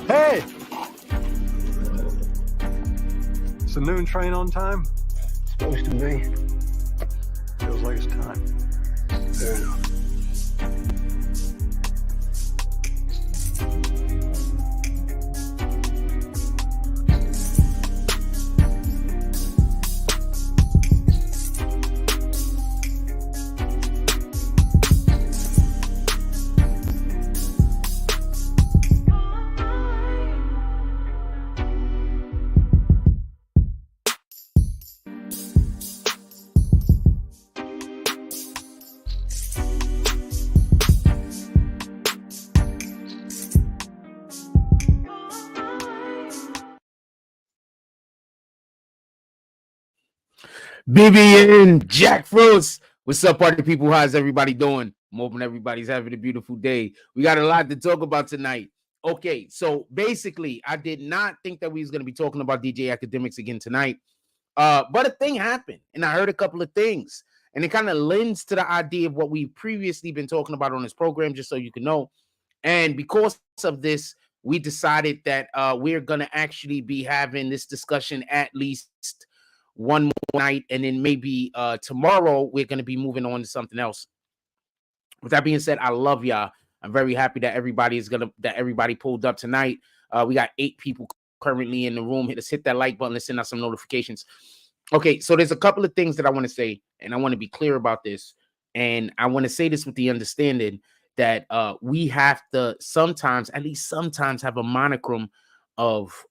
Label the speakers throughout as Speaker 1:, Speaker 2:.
Speaker 1: Hey! Is the noon train on time?
Speaker 2: Supposed to be.
Speaker 1: Feels like it's time.
Speaker 2: Fair enough.
Speaker 3: BBN Jack Frost. What's up, party people? How's everybody doing? I'm hoping everybody's having a beautiful day. We got a lot to talk about tonight. Okay, so basically, I did not think that we was going to be talking about DJ Akademiks again tonight. But a thing happened, and I heard a couple of things, and it kind of lends to the idea of what we've previously been talking about on this program, just so you can know. And because of this, we decided that we're going to actually be having this discussion at least one more night, and then maybe tomorrow we're going to be moving on to something else. With that being said, I love y'all. I'm very happy that everybody pulled up tonight. We got 8 people currently in the room. Let's hit that like button. Let's send out some notifications. Okay, so there's a couple of things that I want to say, and I want to be clear about this. And I want to say this with the understanding that we have to sometimes, at least sometimes, have a monochrome of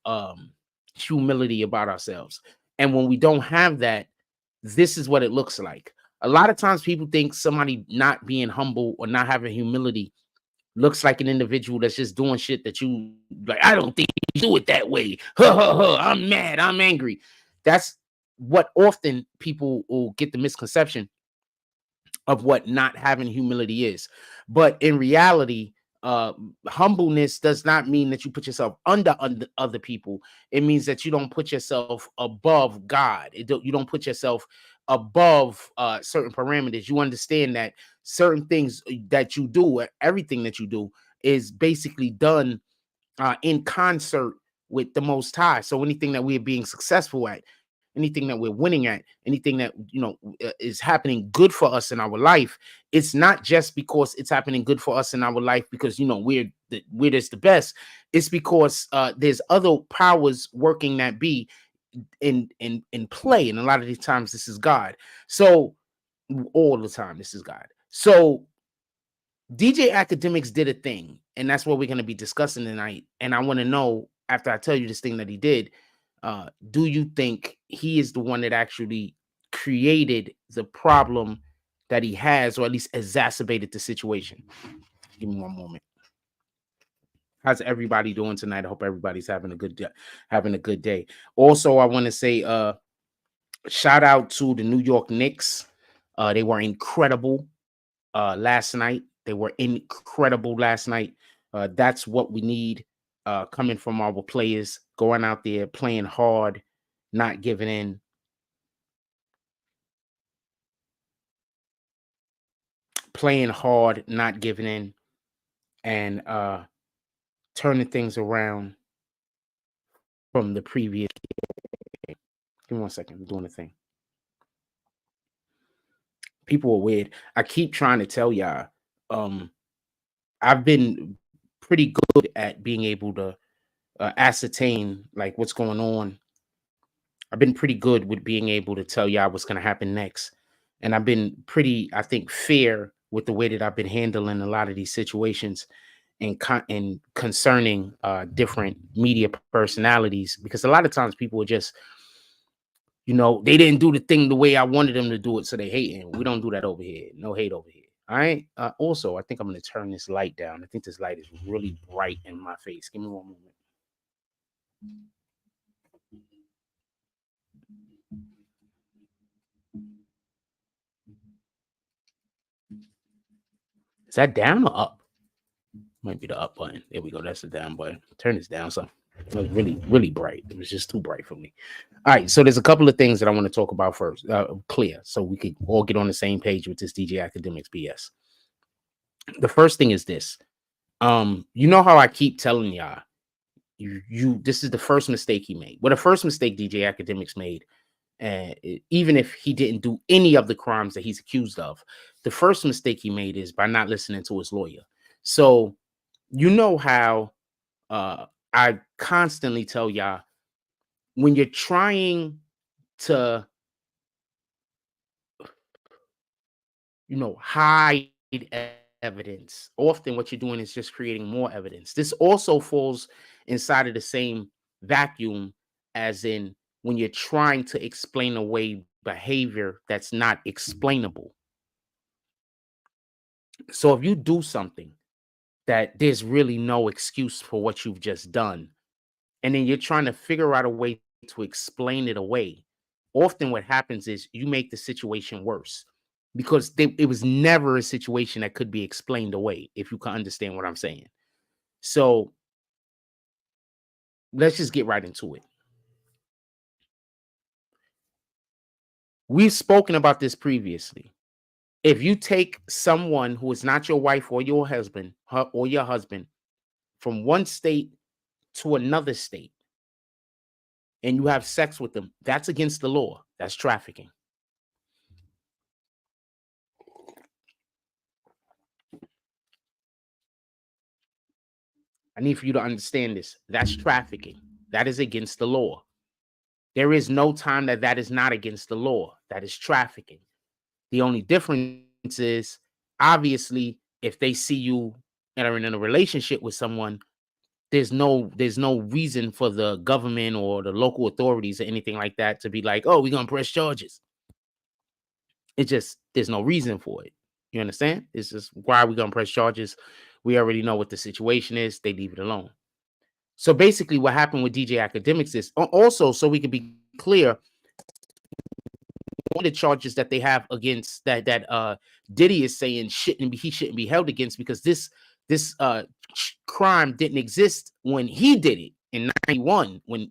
Speaker 3: humility about ourselves. And when we don't have that, this is what it looks like. A lot of times people think somebody not being humble or not having humility looks like an individual that's just doing shit that you like. I don't think you do it that way. I'm mad. I'm angry. That's what often people will get the misconception of what not having humility is. But in reality, humbleness does not mean that you put yourself under other people. It means that you don't put yourself above God. You don't put yourself above certain parameters. You understand that certain things that you do, everything that you do, is basically done in concert with the Most High. So anything that we're being successful at, anything that we're winning at, anything that is happening good for us in our life, it's not just because it's happening good for us in our life because we're just the best. It's because there's other powers working that be in play, and a lot of the times this is God. So all the time this is God. So DJ Akademiks did a thing, and that's what we're going to be discussing tonight. And I want to know, after I tell you this thing that he did, do you think he is the one that actually created the problem that he has, or at least exacerbated the situation? Give me one moment. How's everybody doing tonight? I hope everybody's having a good day. Also, I want to say shout out to the New York Knicks. They were incredible last night. That's what we need coming from our players, going out there, playing hard, not giving in. Playing hard, not giving in, and turning things around from the previous game. Give me 1 second. I'm doing a thing. People are weird. I keep trying to tell y'all, I've been pretty good at being able to ascertain like what's going on. I've been pretty good with being able to tell y'all what's going to happen next. And I've been pretty, I think, fair with the way that I've been handling a lot of these situations and concerning different media personalities, because a lot of times people are just, they didn't do the thing the way I wanted them to do it, so they hating. We don't do that over here. No hate over here. All right. Also, I think I'm going to turn this light down. I think this light is really bright in my face. Give me 1 moment. Is that down or up? Might be the up button. There we go. That's the down button. Turn this down some. It was really, really bright. It was just too bright for me. All right. So there's a couple of things that I want to talk about first. Clear. So we could all get on the same page with this DJ Akademiks BS. The first thing is this. You know how I keep telling y'all, This is the first mistake he made. Well, the first mistake DJ Akademiks made, even if he didn't do any of the crimes that he's accused of, the first mistake he made is by not listening to his lawyer. So you know how I constantly tell y'all, when you're trying to, hide evidence, often what you're doing is just creating more evidence. This also falls inside of the same vacuum as in when you're trying to explain away behavior that's not explainable. So if you do something that there's really no excuse for what you've just done, and then you're trying to figure out a way to explain it away, often what happens is you make the situation worse, because it was never a situation that could be explained away, if you can understand what I'm saying. So let's just get right into it. We've spoken about this previously. If you take someone who is not your wife or your husband, from one state to another state, and you have sex with them, that's against the law. That's trafficking. I need for you to understand this. That's trafficking. That is against the law. There is no time that is not against the law. That is trafficking. The only difference is, obviously, if they see you entering in a relationship with someone, there's no reason for the government or the local authorities or anything like that to be like, oh, we're going to press charges. It's just, there's no reason for it. You understand? It's just, why are we going to press charges? We already know what the situation is. They leave it alone. So basically what happened with DJ Akademiks is, also, so we can be clear, one of the charges that they have against that Diddy is saying he shouldn't be held against, because this crime didn't exist when he did it in 91, when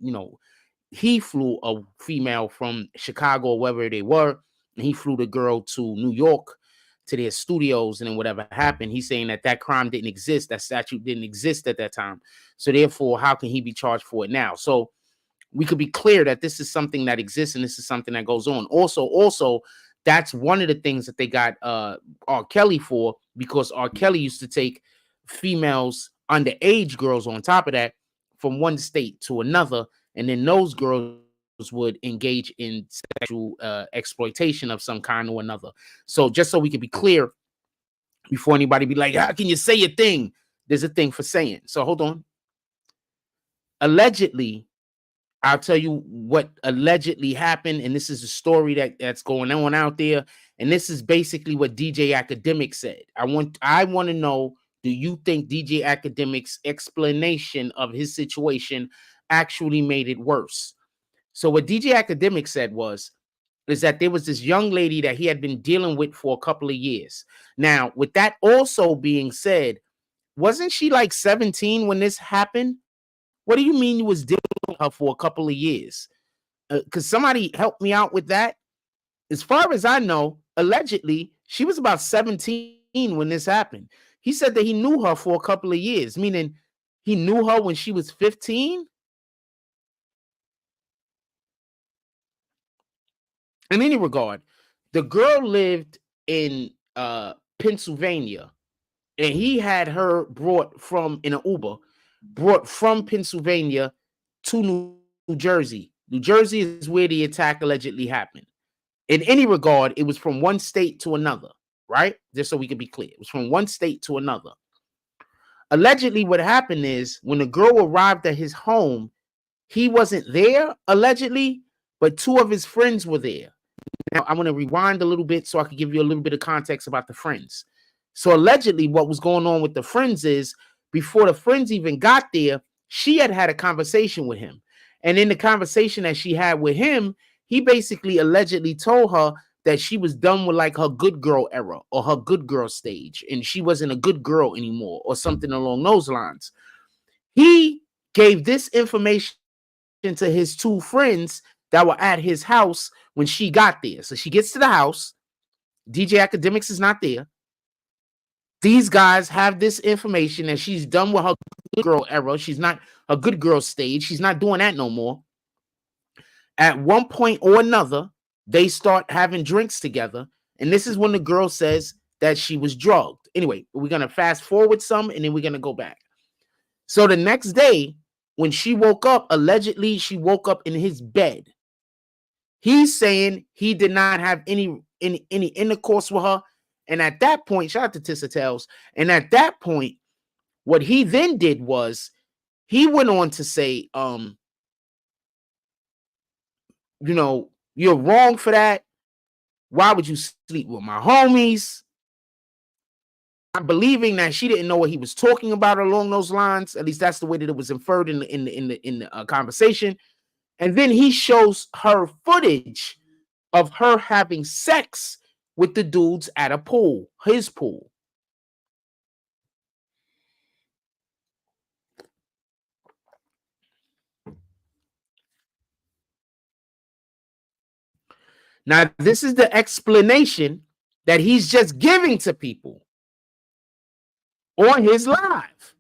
Speaker 3: he flew a female from Chicago or wherever they were, and he flew the girl to New York to their studios, and then whatever happened, he's saying that crime didn't exist, that statute didn't exist at that time. So therefore, how can he be charged for it now? So we could be clear that this is something that exists, and this is something that goes on. Also, that's one of the things that they got R. Kelly for, because R. Kelly used to take females, underage girls on top of that, from one state to another, and then those girls would engage in sexual exploitation of some kind or another. So just so we can be clear, before anybody be like, how can you say a thing? There's a thing for saying. So hold on. Allegedly, I'll tell you what allegedly happened, and this is a story that's going on out there, and this is basically what DJ Akademiks said. I want to know, do you think DJ Akademiks' explanation of his situation actually made it worse? So what DJ Akademiks said is that there was this young lady that he had been dealing with for a couple of years. Now, with that also being said, wasn't she like 17 when this happened? What do you mean you was dealing with her for a couple of years? Because somebody help me out with that. As far as I know, allegedly, she was about 17 when this happened. He said that he knew her for a couple of years, meaning he knew her when she was 15. In any regard, the girl lived in Pennsylvania, and he had her brought from in an Uber, brought from Pennsylvania to New Jersey. New Jersey is where the attack allegedly happened. In any regard, it was from one state to another, right? Just so we can be clear, it was from one state to another. Allegedly, what happened is when the girl arrived at his home, he wasn't there, allegedly, but two of his friends were there. Now, I'm going to rewind a little bit so I can give you a little bit of context about the friends. So allegedly, what was going on with the friends is, before the friends even got there, she had a conversation with him. And in the conversation that she had with him, he basically allegedly told her that she was done with like her good girl era or her good girl stage, and she wasn't a good girl anymore or something along those lines. He gave this information to his two friends that were at his house when she got there. So she gets to the house. DJ Akademiks is not there. These guys have this information that she's done with her good girl era. She's not her good girl stage. She's not doing that no more. At one point or another, they start having drinks together. And this is when the girl says that she was drugged. Anyway, we're going to fast forward some and then we're going to go back. So the next day, when she woke up, allegedly she woke up in his bed. He's saying he did not have any intercourse with her. And at that point, shout out to Tissa Tales. And at that point, what he then did was he went on to say, you know, you're wrong for that. Why would you sleep with my homies? I'm believing that she didn't know what he was talking about along those lines. At least that's the way that it was inferred in the conversation. And then he shows her footage of her having sex with the dudes at a pool, his pool. Now, this is the explanation that he's just giving to people on his live.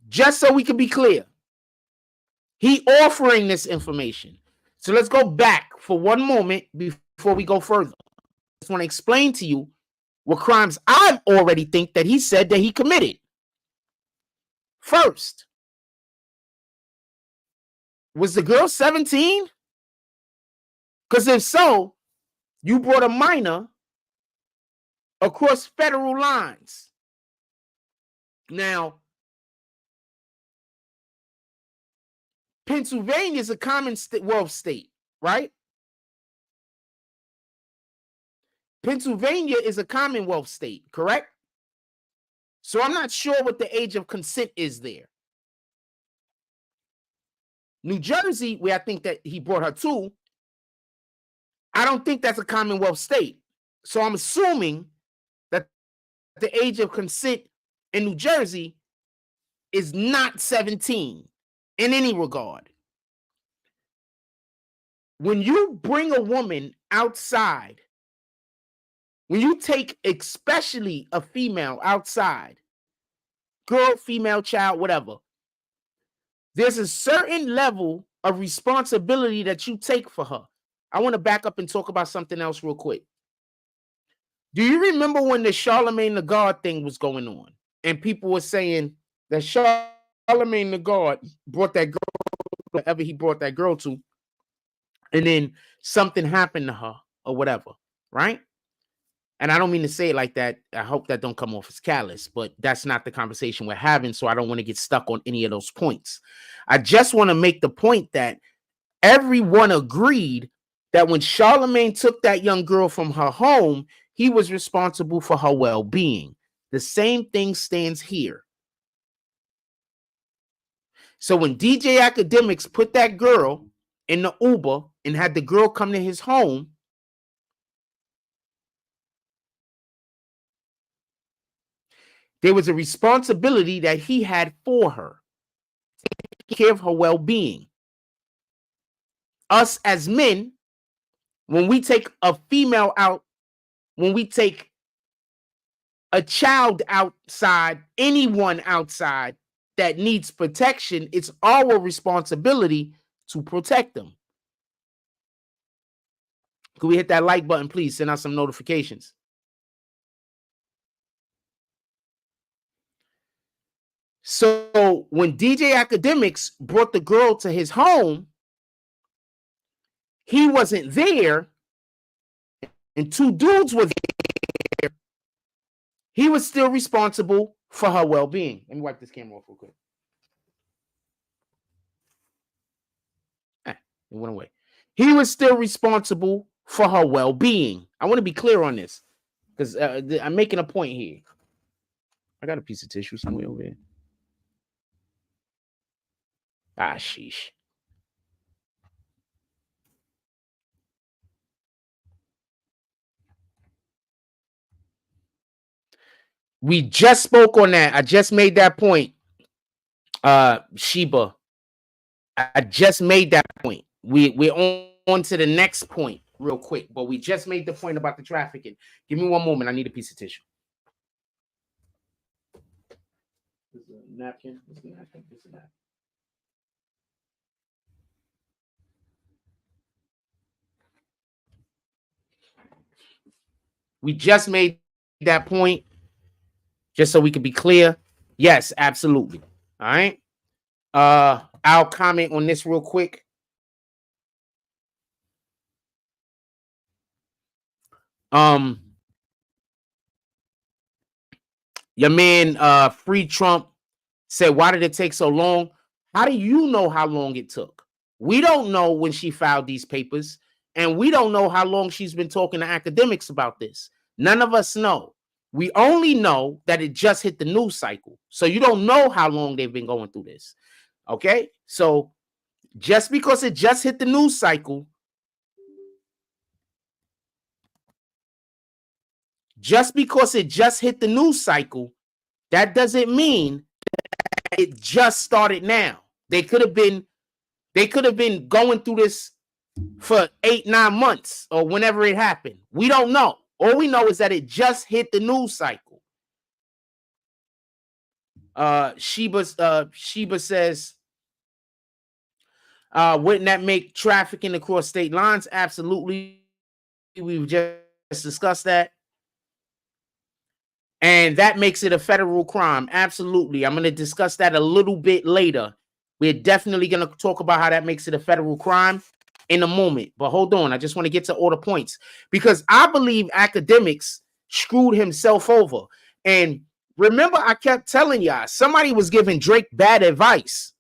Speaker 3: Just so we can be clear. He offering this information. So let's go back for one moment before we go further. I just want to explain to you what crimes I already think that he said that he committed. First, was the girl 17? Because if so, you brought a minor across federal lines. Now, Pennsylvania is a Commonwealth state, right? Pennsylvania is a Commonwealth state, correct? So I'm not sure what the age of consent is there. New Jersey, where I think that he brought her to, I don't think that's a Commonwealth state. So I'm assuming that the age of consent in New Jersey is not 17 in any regard. When you bring a woman outside, when you take especially a female outside, girl, female, child, whatever, there's a certain level of responsibility that you take for her. I want to back up and talk about something else real quick. Do you remember when the Charlemagne the God thing was going on? And people were saying that Charlemagne the God brought that girl, wherever he brought that girl to, and then something happened to her or whatever, right? And I don't mean to say it like that. I hope that don't come off as callous, but that's not the conversation we're having, so I don't want to get stuck on any of those points. I just want to make the point that everyone agreed that when Charlemagne took that young girl from her home, he was responsible for her well-being. The same thing stands here. So when DJ Akademiks put that girl in the Uber and had the girl come to his home, there was a responsibility that he had for her, take care of her well-being. Us as men, when we take a female out, when we take a child outside, anyone outside that needs protection, it's our responsibility to protect them. Can we hit that like button, please? Send out some notifications. So when DJ Akademiks brought the girl to his home, he wasn't there, and two dudes were there. He was still responsible for her well-being. Let me wipe this camera off real quick. It went away. He was still responsible for her well-being. I want to be clear on this because I'm making a point here. I got a piece of tissue somewhere over here. Ah, sheesh. We just spoke on that. I just made that point. Sheba. I just made that point. We're on to the next point real quick, but we just made the point about the trafficking. Give me one moment. I need a piece of tissue. napkin. What's the napkin? What's the napkin? We just made that point, just so we could be clear. Yes, absolutely. All right. I'll comment on this real quick. Your man, Free Trump said, why did it take so long? How do you know how long it took? We don't know when she filed these papers, and we don't know how long she's been talking to academics about this. None of us know. We only know that it just hit the news cycle. So you don't know how long they've been going through this. Okay? So just because it just hit the news cycle, that doesn't mean that it just started now. They could have been going through this for 8-9 months or whenever it happened. We don't know. All we know is that it just hit the news cycle. Sheba says, wouldn't that make trafficking across state lines? Absolutely. We've just discussed that. And that makes it a federal crime. Absolutely. I'm going to discuss that a little bit later. We're definitely going to talk about how that makes it a federal crime in a moment. But hold on. I just want to get to all the points, because I believe Akademiks screwed himself over. And remember, I kept telling y'all, somebody was giving Drake bad advice.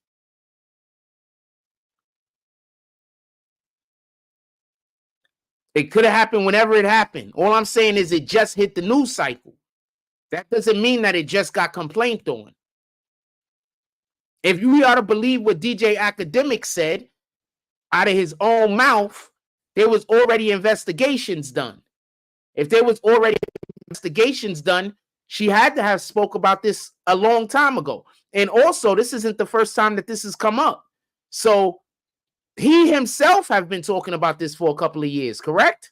Speaker 3: It could have happened whenever it happened. All I'm saying is it just hit the news cycle. That doesn't mean that it just got complained on. If you are to believe what DJ Akademiks said out of his own mouth, there was already investigations done. If there was already investigations done, she had to have spoke about this a long time ago. And also, this isn't the first time that this has come up. So he himself have been talking about this for a couple of years, correct?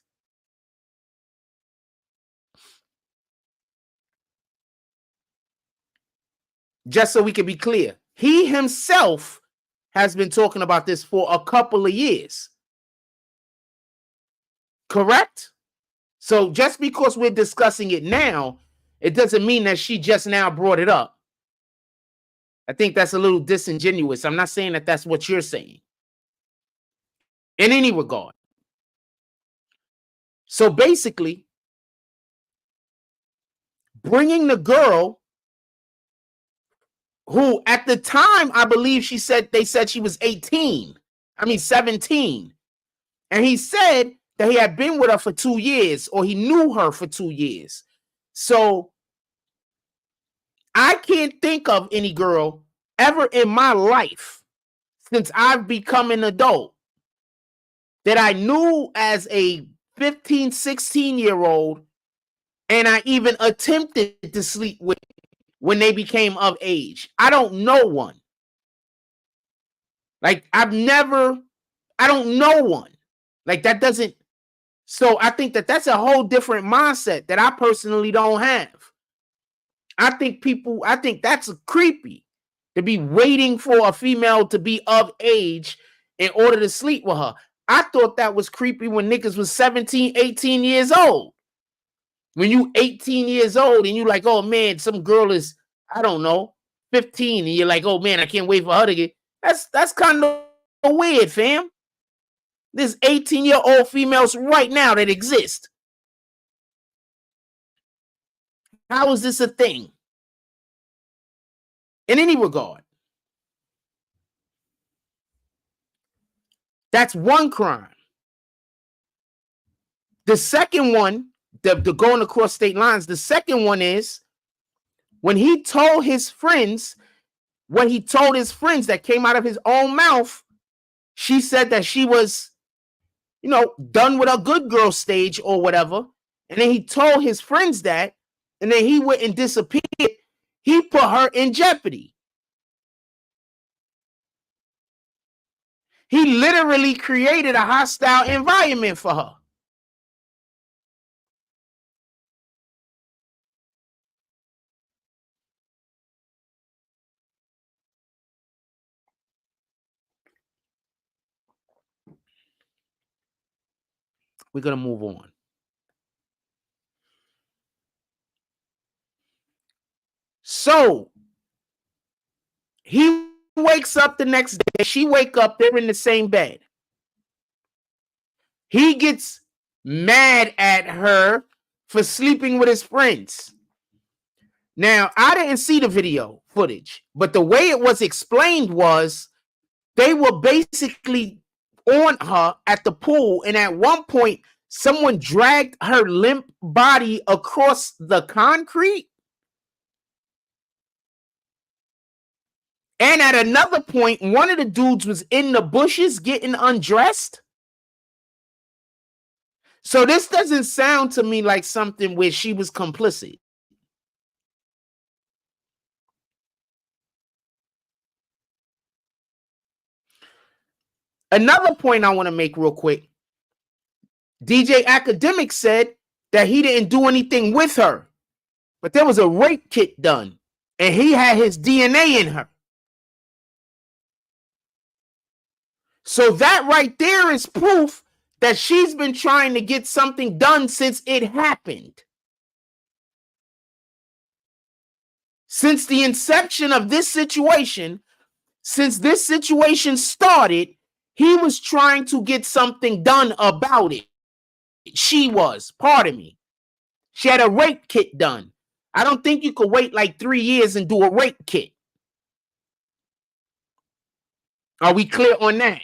Speaker 3: Just so we can be clear, he himself has been talking about this for a couple of years. Correct? So just because we're discussing it now, it doesn't mean that she just now brought it up. I think that's a little disingenuous. I'm not saying that that's what you're saying in any regard. So basically, bringing the girl who at the time, I believe they said she was 17. And he said that he had been with her for 2 years, or he knew her for 2 years. So I can't think of any girl ever in my life since I've become an adult that I knew as a 15, 16-year-old, and I even attempted to sleep with when they became of age. I don't know one. Like, I don't know one. Like, that doesn't. So I think that that's a whole different mindset that I personally don't have. I think that's creepy to be waiting for a female to be of age in order to sleep with her. I thought that was creepy when niggas was 17, 18 years old. When you 18 years old and you like, oh man, some girl is, I don't know, 15, and you're like, oh man, I can't wait for her to get. That's kind of weird, fam. There's 18-year-old females right now that exist. How is this a thing? In any regard. That's one crime. The second one, the going across state lines, the second one is when he told his friends, that came out of his own mouth, she said that she was, done with a good girl stage or whatever. And then he told his friends that, and then he went and disappeared. He put her in jeopardy. He literally created a hostile environment for her. We're going to move on. So he wakes up the next day. She wake up. They're in the same bed. He gets mad at her for sleeping with his friends. Now, I didn't see the video footage, but the way it was explained was they were basically on her at the pool, and at one point, someone dragged her limp body across the concrete. And at another point, one of the dudes was in the bushes getting undressed. So this doesn't sound to me like something where she was complicit. Another point I want to make real quick. DJ Akademiks said that he didn't do anything with her, but there was a rape kit done, and he had his DNA in her. So that right there is proof that she's been trying to get something done since it happened. Since the inception of this situation, since this situation started, he was trying to get something done about it. She was, pardon me. She had a rape kit done. I don't think you could wait like 3 years and do a rape kit. Are we clear on that?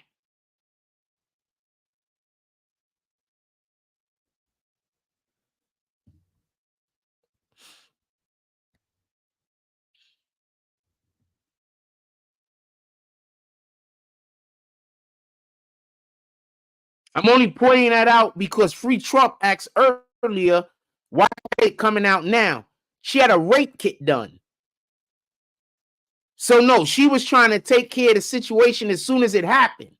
Speaker 3: I'm only pointing that out because Free Trump asked earlier, why is it coming out now? She had a rape kit done. So no, she was trying to take care of the situation as soon as it happened.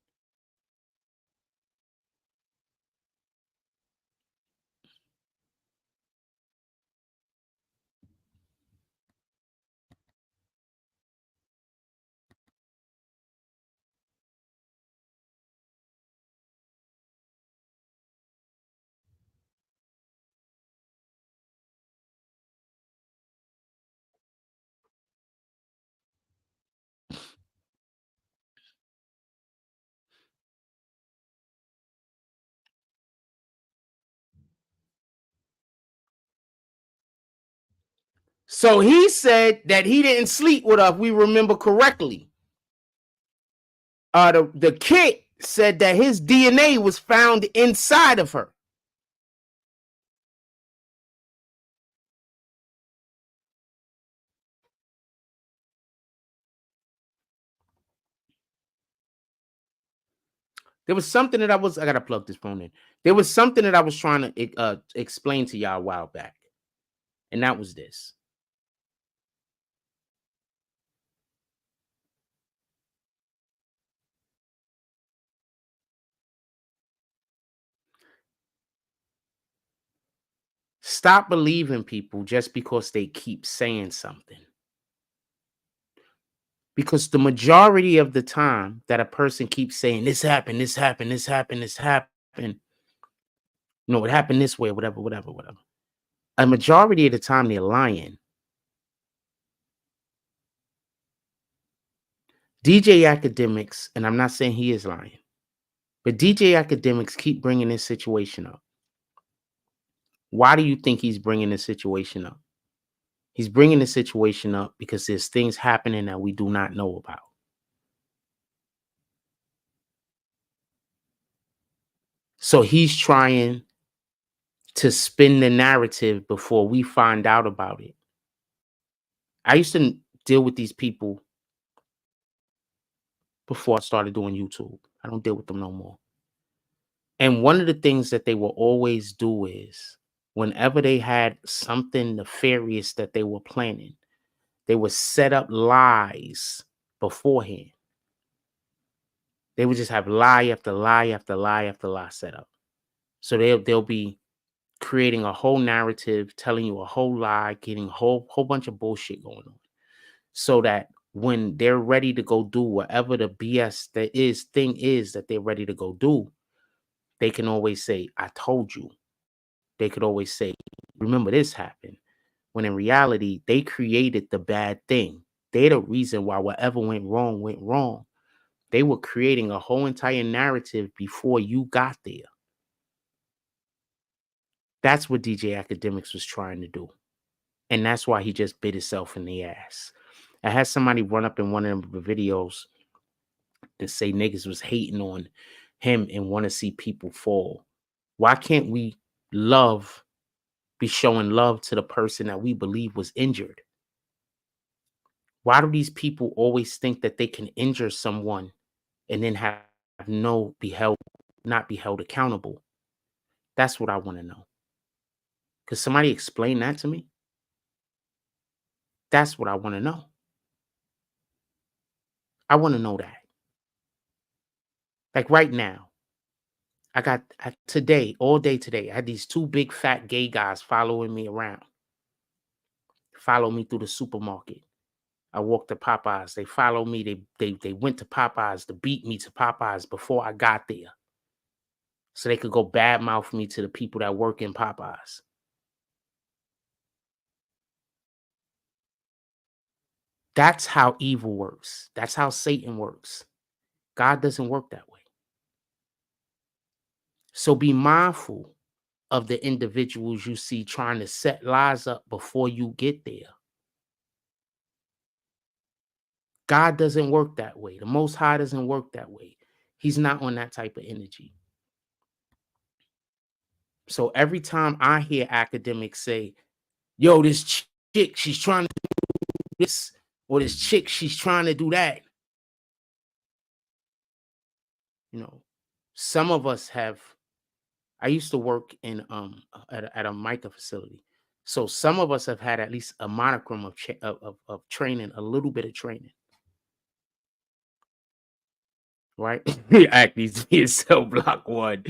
Speaker 3: So he said that he didn't sleep with her, if we remember correctly. The kit said that his DNA was found inside of her. There was something that I gotta plug this phone in. There was something that I was trying to explain to y'all a while back, and that was this. Stop believing people just because they keep saying something. Because the majority of the time that a person keeps saying this happened, this happened, this happened, this happened, it happened this way, whatever. A majority of the time they're lying. DJ Akademiks, and I'm not saying he is lying, but DJ Akademiks keep bringing this situation up. Why do you think he's bringing this situation up? He's bringing the situation up because there's things happening that we do not know about. So he's trying to spin the narrative before we find out about it. I used to deal with these people before I started doing YouTube. I don't deal with them no more. And one of the things that they will always do is whenever they had something nefarious that they were planning, they would set up lies beforehand. They would just have lie after lie after lie after lie set up. So they'll be creating a whole narrative, telling you a whole lie, getting a whole bunch of bullshit going on. So that when they're ready to go do whatever the BS thing is that they're ready to go do, they can always say, I told you. They could always say, remember this happened. When in reality, they created the bad thing. They're the reason why whatever went wrong went wrong. They were creating a whole entire narrative before you got there. That's what DJ Akademiks was trying to do. And that's why he just bit himself in the ass. I had somebody run up in one of the videos and say niggas was hating on him and want to see people fall. Why can't we be showing love to the person that we believe was injured? Why do these people always think that they can injure someone and then have not be held accountable? That's what I want to know. Could somebody explain that to me? That's what I want to know. I want to know that. Like right now, all day today, I had these two big fat gay guys following me around. Follow me through the supermarket. I walked to Popeyes. They followed me. They went to Popeyes to beat me to Popeyes before I got there, so they could go badmouth me to the people that work in Popeyes. That's how evil works. That's how Satan works. God doesn't work that way. So be mindful of the individuals you see trying to set lies up before you get there. God doesn't work that way. The Most High doesn't work that way. He's not on that type of energy. So every time I hear academics say, yo, this chick, she's trying to do this, or this chick, she's trying to do that. You know, some of us have, I used to work in at a MICA facility. So some of us have had at least a monochrome of training, a little bit of training. Right? Act needs to be in cell block 1.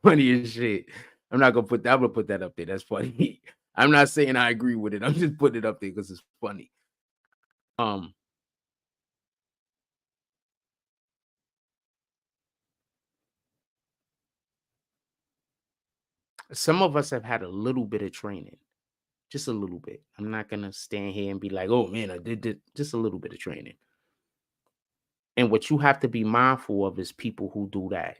Speaker 3: Funny as shit. I'm gonna put that up there. That's funny. I'm not saying I agree with it. I'm just putting it up there because it's funny. Some of us have had a little bit of training. Just a little bit. I'm not gonna stand here and be like, oh man, I did this. Just a little bit of training. And what you have to be mindful of is people who do that.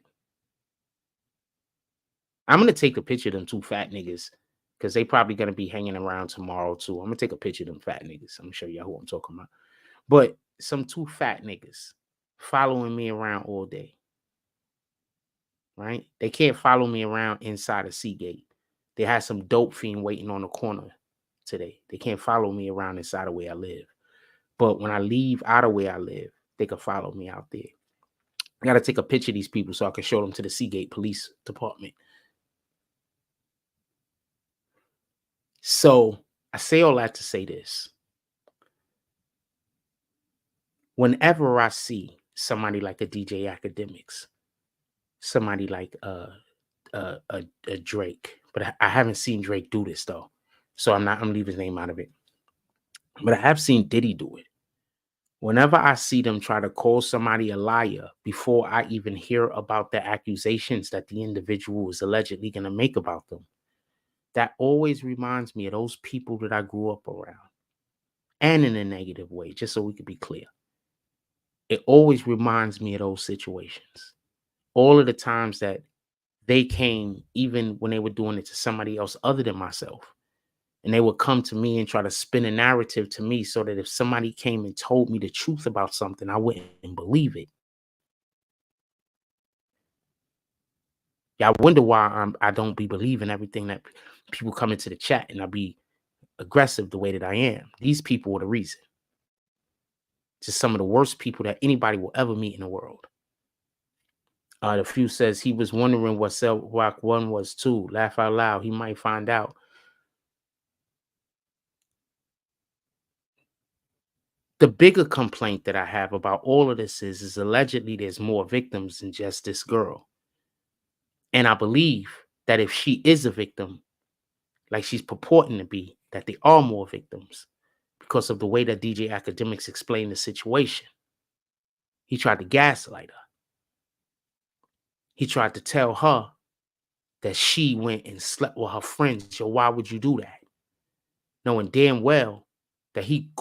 Speaker 3: I'm gonna take a picture of them two fat niggas because they probably gonna be hanging around tomorrow too. I'm gonna take a picture of them fat niggas. I'm gonna show y'all who I'm talking about. But some two fat niggas following me around all day. Right? They can't follow me around inside of Seagate. They had some dope fiend waiting on the corner today. They can't follow me around inside of where I live. But when I leave out of where I live, they can follow me out there. I got to take a picture of these people so I can show them to the Seagate Police Department. So I say all that to say this. Whenever I see somebody like a DJ Akademiks, somebody like a Drake, but I haven't seen Drake do this though, so I'm leaving his name out of it. But I have seen Diddy do it. Whenever I see them try to call somebody a liar before I even hear about the accusations that the individual is allegedly going to make about them, that always reminds me of those people that I grew up around, and in a negative way, just so we can be clear. It always reminds me of those situations. All of the times that they came, even when they were doing it to somebody else other than myself, and they would come to me and try to spin a narrative to me so that if somebody came and told me the truth about something, I wouldn't believe it. Y'all wonder why I don't be believing everything that people come into the chat and I be aggressive the way that I am. These people are the reason. Just some of the worst people that anybody will ever meet in the world. The few says he was wondering what Cell Block 1 was too. Laugh out loud. He might find out. The bigger complaint that I have about all of this is allegedly there's more victims than just this girl. And I believe that if she is a victim, like she's purporting to be, that there are more victims because of the way that DJ Akademiks explained the situation. He tried to gaslight her. He tried to tell her that she went and slept with her friends. Yo, why would you do that? Knowing damn well that he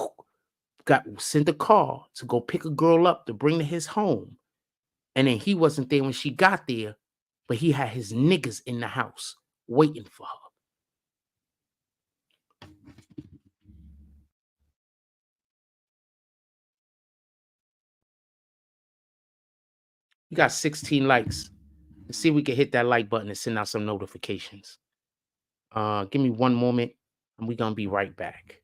Speaker 3: sent a car to go pick a girl up to bring to his home. And then he wasn't there when she got there, but he had his niggas in the house waiting for her. We got 16 likes. Let's see if we can hit that like button and send out some notifications. Give me one moment and we're gonna be right back.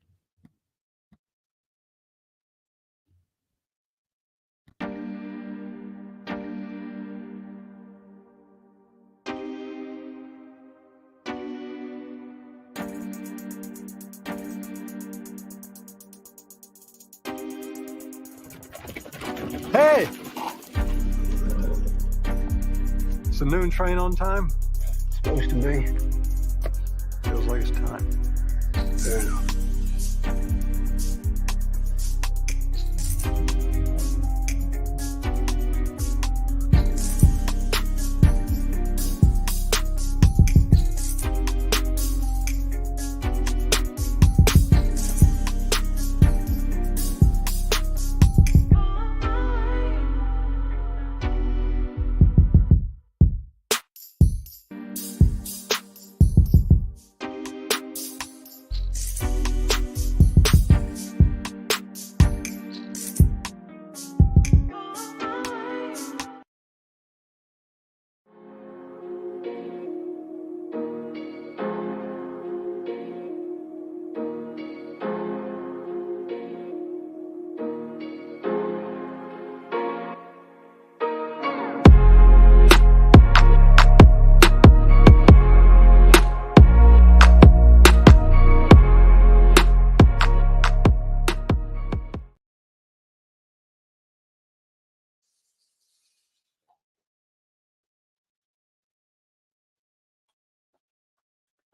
Speaker 1: Hey! Is the noon train on time?
Speaker 2: Supposed to be.
Speaker 1: Feels like it's time.
Speaker 2: Fair enough.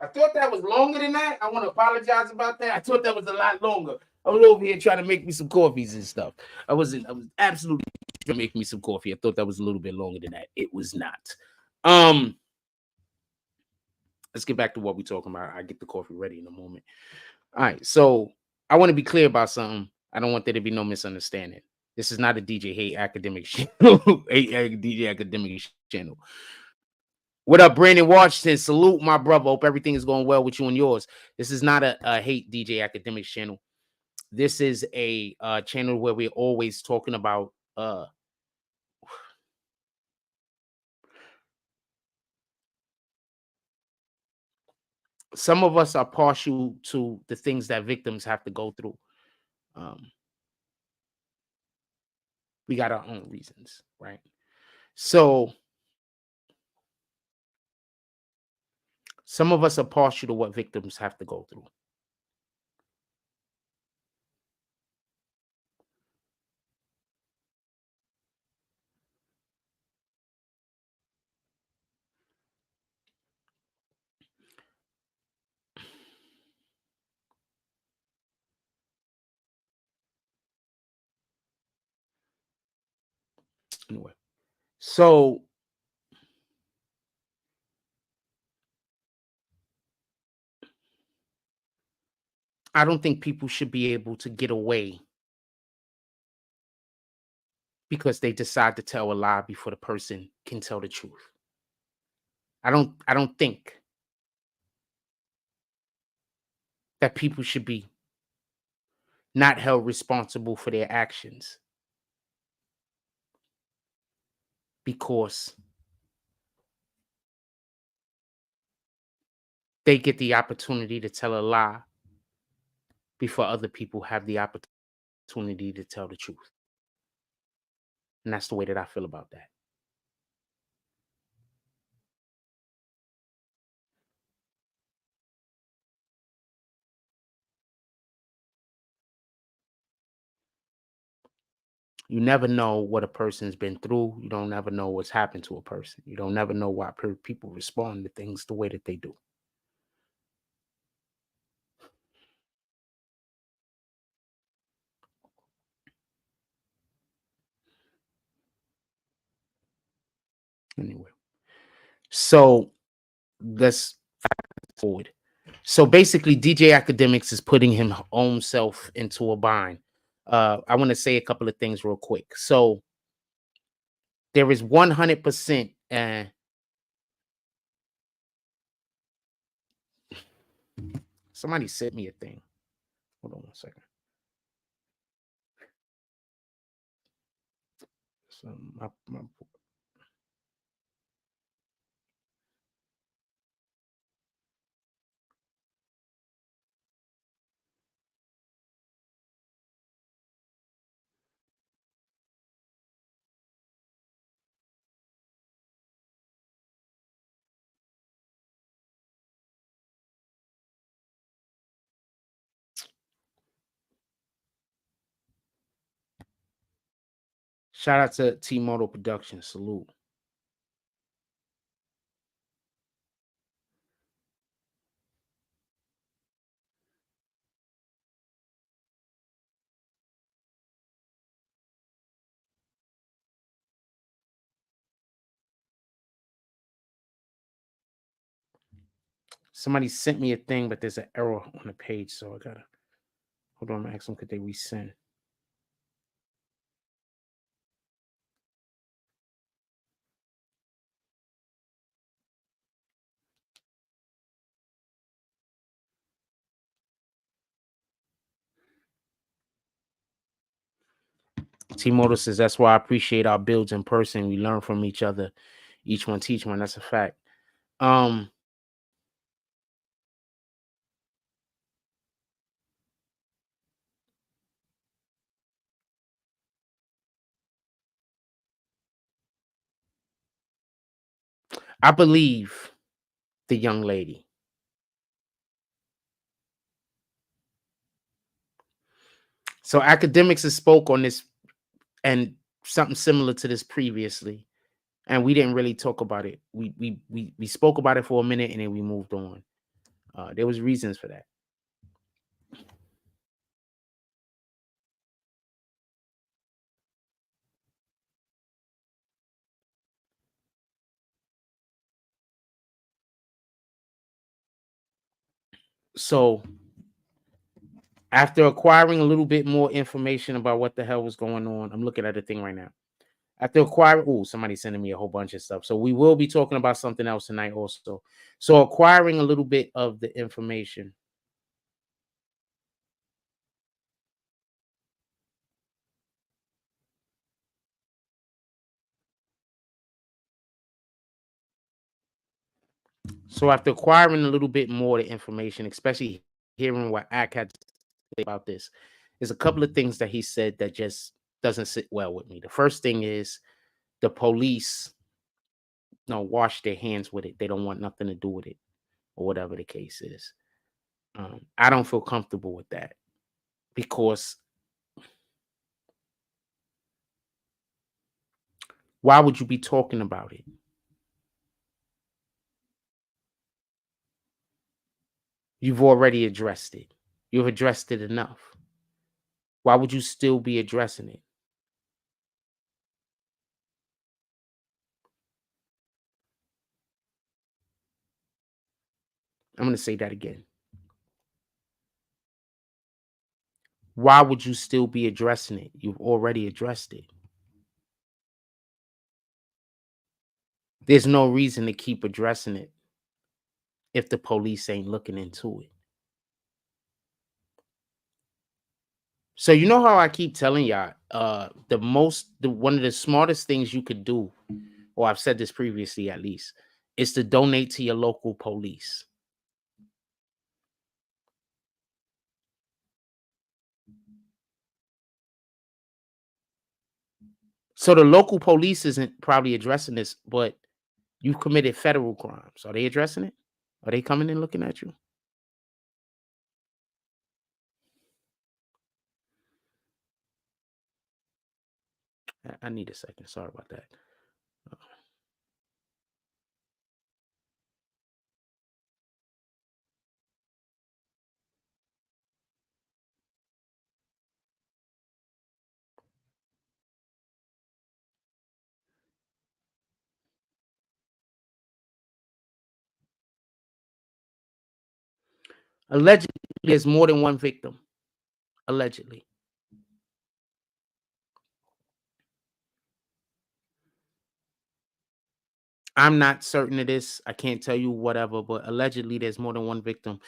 Speaker 3: I thought that was longer than that. I want to apologize about that. I thought that was a lot longer. I was over here trying to make me some coffees and stuff. I was absolutely trying to make me some coffee. I thought that was a little bit longer than that. It was not. Let's get back to what we're talking about. I get the coffee ready in a moment. All right. So I want to be clear about something. I don't want there to be no misunderstanding. This is not a DJ Akademiks channel. DJ Akademiks channel. What up, Brandon Washington? Salute, my brother. Hope everything is going well with you and yours. This is not a hate DJ Akademiks channel. This is a channel where we're always talking about some of us are partial to the things that victims have to go through. We got our own reasons, right? So some of us are partial to what victims have to go through. Anyway, so I don't think people should be able to get away because they decide to tell a lie before the person can tell the truth. I don't think that people should be not held responsible for their actions because they get the opportunity to tell a lie before other people have the opportunity to tell the truth. And that's the way that I feel about that. You never know what a person's been through. You don't never know what's happened to a person. You don't never know why people respond to things the way that they do. Anyway, so let's fast forward. So basically, DJ Akademiks is putting his own self into a bind. I want to say a couple of things real quick. So there is 100%. Somebody sent me a thing. Hold on one second. So my shout out to T-Moto Production. Salute. Somebody sent me a thing, but there's an error on the page, so I gotta hold on. I'm asking them, could they resend? T-Moto says that's why I appreciate our builds in person. We learn from each other. Each one teach one. That's a fact. I believe the young lady. So Academics has spoke on this and something similar to this previously, and we didn't really talk about it. We spoke about it for a minute and then we moved on. There was reasons for that. So after acquiring a little bit more information about what the hell was going on, I'm looking at the thing right now. After acquiring, somebody sending me a whole bunch of stuff. So we will be talking about something else tonight also. So acquiring a little bit of the information. So after acquiring a little bit more of the information, especially hearing what Ak had to say about this, there's a couple of things that he said that just doesn't sit well with me. The first thing is the police wash their hands with it. They don't want nothing to do with it, or whatever the case is. I don't feel comfortable with that because why would you be talking about it? You've already addressed it. You've addressed it enough. Why would you still be addressing it? I'm going to say that again. Why would you still be addressing it? You've already addressed it. There's no reason to keep addressing it if the police ain't looking into it. So you know how I keep telling y'all, one of the smartest things you could do, or I've said this previously at least, is to donate to your local police. So the local police isn't probably addressing this, but you've committed federal crimes. Are they addressing it? Are they coming and looking at you? I need a second. Sorry about that. Allegedly, there's more than one victim. Allegedly. I'm not certain of this. I can't tell you whatever, but allegedly there's more than one victim.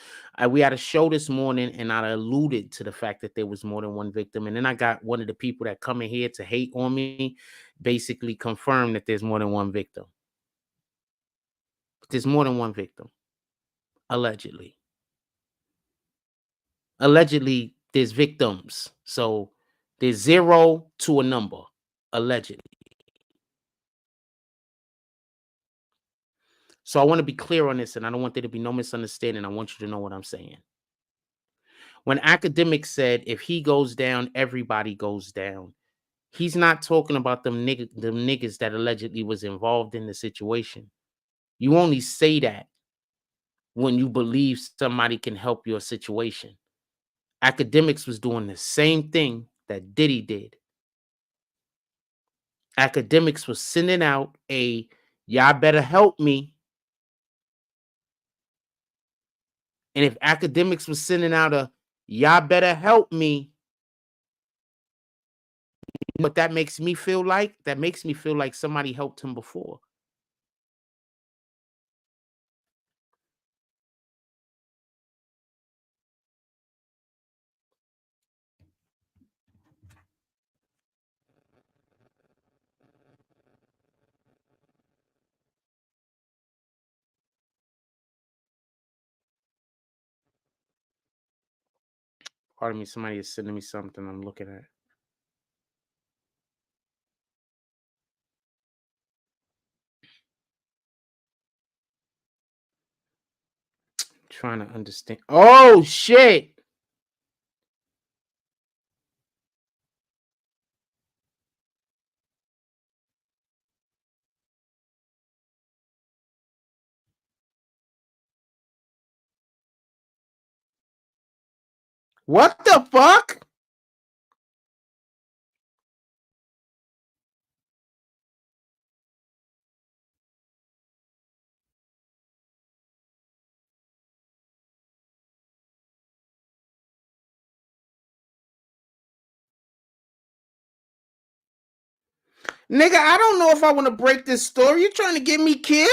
Speaker 3: We had a show this morning and I alluded to the fact that there was more than one victim. And then I got one of the people that come in here to hate on me basically confirmed that there's more than one victim. There's more than one victim. Allegedly. Allegedly, there's victims. So there's 0 to a number. Allegedly. So I want to be clear on this, and I don't want there to be no misunderstanding. I want you to know what I'm saying. When Akademiks said, if he goes down, everybody goes down, he's not talking about them niggas that allegedly was involved in the situation. You only say that when you believe somebody can help your situation. Akademiks was doing the same thing that Diddy did. Akademiks was sending out a, y'all better help me. And if Akademiks was sending out a, y'all better help me, what that makes me feel like? That makes me feel like somebody helped him before. Pardon me, somebody is sending me something I'm looking at. Trying to understand. Oh, shit. What the fuck? Nigga, I don't know if I want to break this story. You trying to get me killed?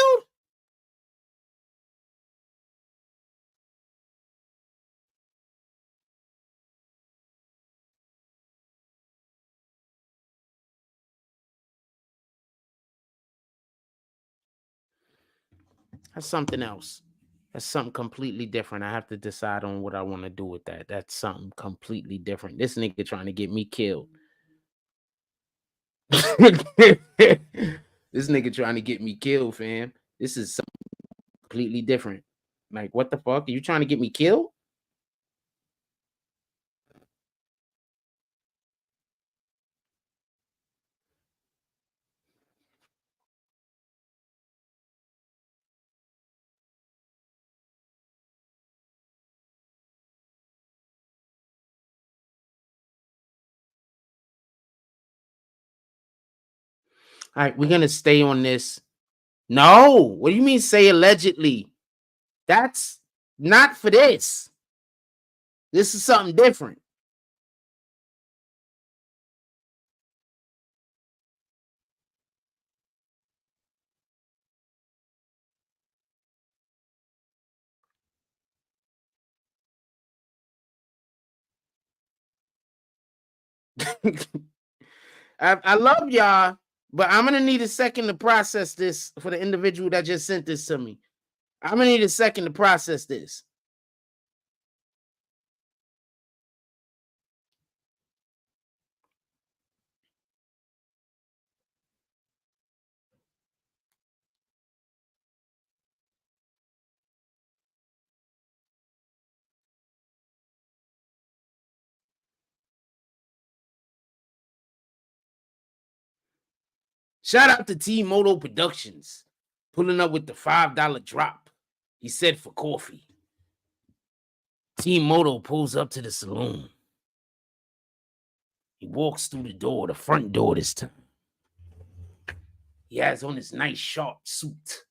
Speaker 3: That's something else. That's something completely different. I have to decide on what I want to do with that. That's something completely different. This nigga trying to get me killed. This nigga trying to get me killed, fam. This is something completely different. Like, what the fuck? Are you trying to get me killed? All right, we're gonna stay on this. No, what do you mean say allegedly? That's not for this. This is something different. I love y'all, but I'm gonna need a second to process this for the individual that just sent this to me. I'm gonna need a second to process this. Shout out to T Moto Productions pulling up with the $5 drop. He said for coffee. T Moto pulls up to the saloon. He walks through the door, the front door this time. He has on his nice sharp suit.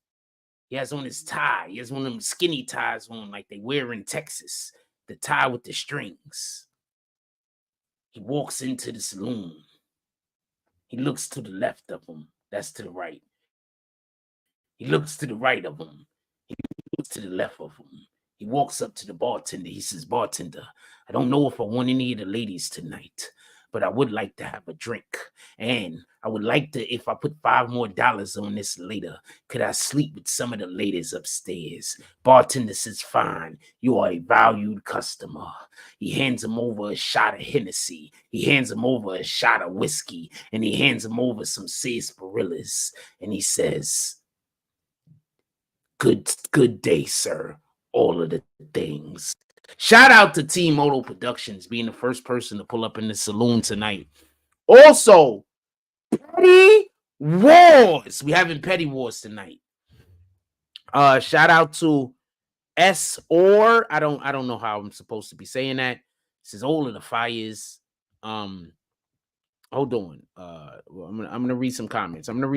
Speaker 3: He has on his tie. He has one of them skinny ties on like they wear in Texas. The tie with the strings. He walks into the saloon. He looks to the left of him. That's to the right. He looks to the right of him. He looks to the left of him. He walks up to the bartender. He says, bartender, I don't know if I want any of the ladies tonight, but I would like to have a drink. And I would like to, if I put $5 more on this later, could I sleep with some of the ladies upstairs? Bartender says, fine. You are a valued customer. He hands him over a shot of Hennessy. He hands him over a shot of whiskey. And he hands him over some sarsaparillas. And he says, good day, sir. All of the things. Shout out to Team Moto Productions being the first person to pull up in the saloon tonight. Also, Petty Wars. We having Petty Wars tonight. Shout out to S or I don't know how I'm supposed to be saying that. This is all of the fires. Hold on. I'm gonna read some comments. I'm gonna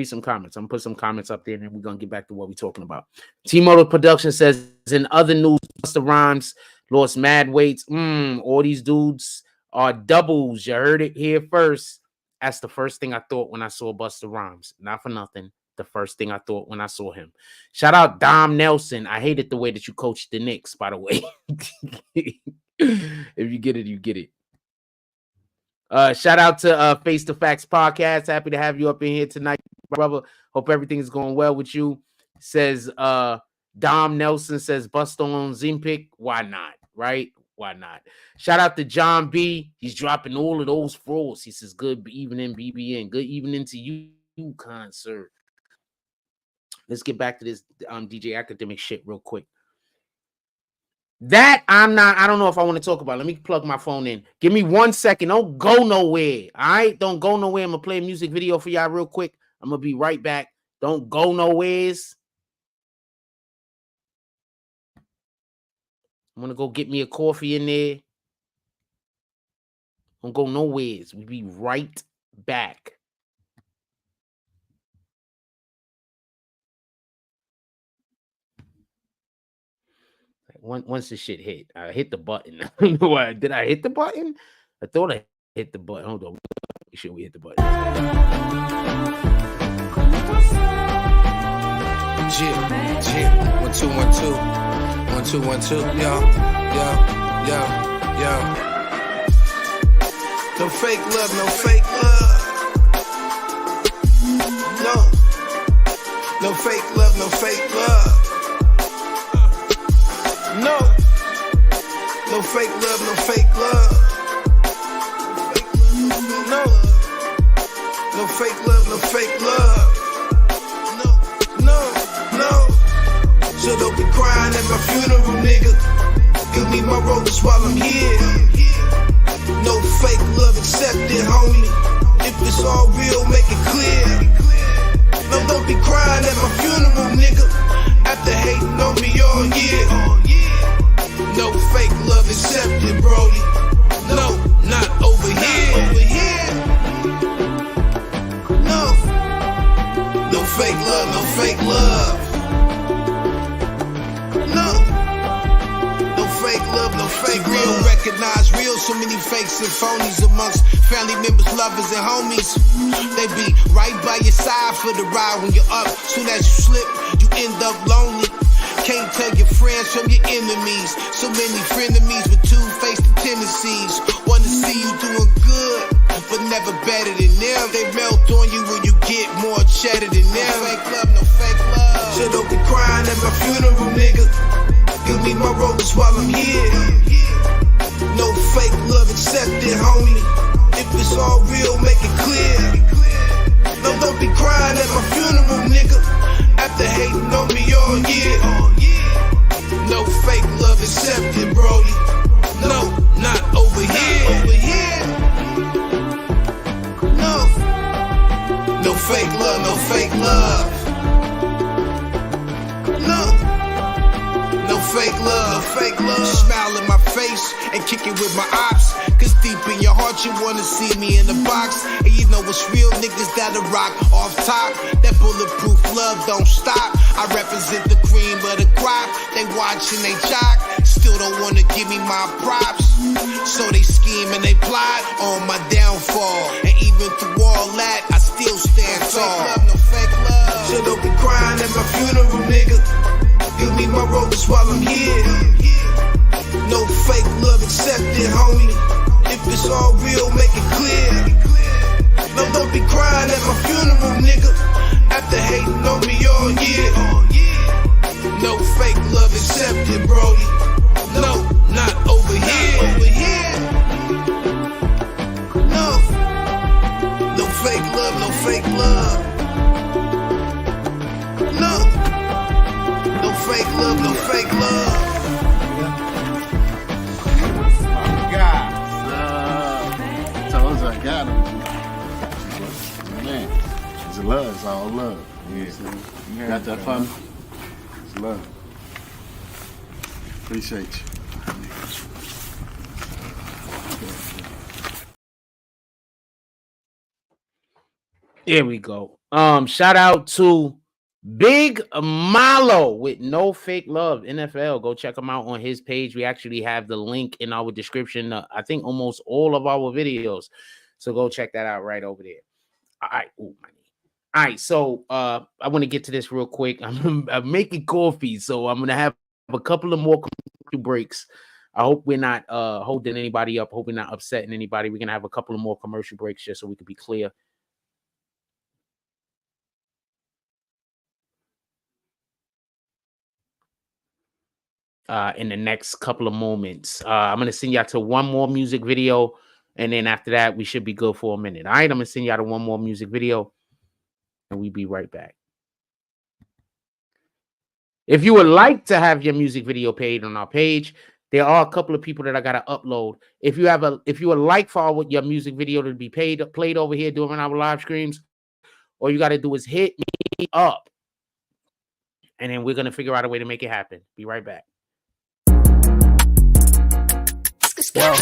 Speaker 3: put some comments up there, and then we're gonna get back to what we're talking about. T-Moto Production says, in other news, Busta Rhymes lost mad weights. All these dudes are doubles. You heard it here first. That's the first thing I thought when I saw Busta Rhymes. Not for nothing. The first thing I thought when I saw him. Shout out Dom Nelson. I hated the way that you coached the Knicks, by the way. If you get it, you get it. Shout out to Face to Facts Podcast. Happy to have you up in here tonight, brother. Hope everything is going well with you. Says Dom Nelson says Busta on Zempic. Why not? Right? Why not? Shout out to John B. He's dropping all of those frauds. He says good evening, BBN. Good evening to you, concert. Let's get back to this DJ Akademiks shit real quick. That I don't know if I want to talk about. Let me plug my phone in. Give me 1 second. Don't go nowhere. All right? Don't go nowhere. I'm going to play a music video for y'all real quick. I'm going to be right back. Don't go nowheres. I'm going to go get me a coffee in there. Don't go nowheres. We'll be right back. Once the shit hit, I hit the button. Did I hit the button? I thought I hit the button. Hold on. Make sure we hit the button. Jip. 1 2 1 2. 1 2 1 2. Yo.
Speaker 4: No fake love, no fake love. No fake love, no fake love. No fake love, no fake love. No fake love, no fake love. No. So don't be crying at my funeral, nigga. Give me my roses while I'm here. No fake love accepted, homie. If it's all real, make it clear. No, don't be crying at my funeral, nigga. After hating on me all year. No fake love accepted, Brody. No, not over here. No fake love, no fake love. No fake love, no fake love. Real, recognize real, so many fakes and phonies amongst family members, lovers, and homies. They be right by your side for the ride when you're up. Soon as you slip, you end up lonely. Can't tell your friends from your enemies. So many frenemies with two-faced tendencies. Wanna see you doing good, but never better than them. They melt on you when you get more cheddar than them. No fake love, no fake love. So don't be crying at my funeral, nigga. Give me my roses while I'm here. No fake love accepted, homie. If it's all real, make it clear. No, don't be crying at my funeral, nigga. After hating on me all year. No fake love accepted, Brody. No, not over here. No fake love, no fake love. No fake love, no fake love. Smile in my face and kick it with my ops. Cause deep in your heart you wanna see me in the box. And you know it's real niggas that'll rock off top. That bulletproof love don't stop. I represent the cream of the crop. They watching, they jock, still don't wanna give me my props. So they scheme and they plot on my downfall. And even through all that, I still stand tall. No fake love, so don't be crying at my funeral, nigga. Give me my roses while I'm here. No fake love accepted, homie. If it's all real, make it clear. No, don't be crying at my funeral, nigga. After hating on me all year. No fake love accepted, brody. No, not over here. No. No fake love, no fake love. No. No fake love, no fake love.
Speaker 5: Told you I got him. Man, it's love, it's all love. Yeah. You got that for me? It's love. Appreciate you.
Speaker 3: Here we go. Shout out to Big Malo with No Fake Love NFL. Go check him out on his page. We actually have the link in our description. I think almost all of our videos. So go check that out right over there. All right. Ooh, my knee. All right. So I want to get to this real quick. I'm making coffee, so I'm gonna have a couple of more commercial breaks. I hope we're not holding anybody up. Hope we're not upsetting anybody. We're gonna have a couple of more commercial breaks just so we can be clear. In the next couple of moments. I'm going to send y'all to one more music video, and then after that, we should be good for a minute. All right, I'm going to send y'all to one more music video, and we'll be right back. If you would like to have your music video paid on our page, there are a couple of people that I got to upload. If you would like for your music video to be played over here during our live streams, all you got to do is hit me up, and then we're going to figure out a way to make it happen. Be right back.
Speaker 6: Yo.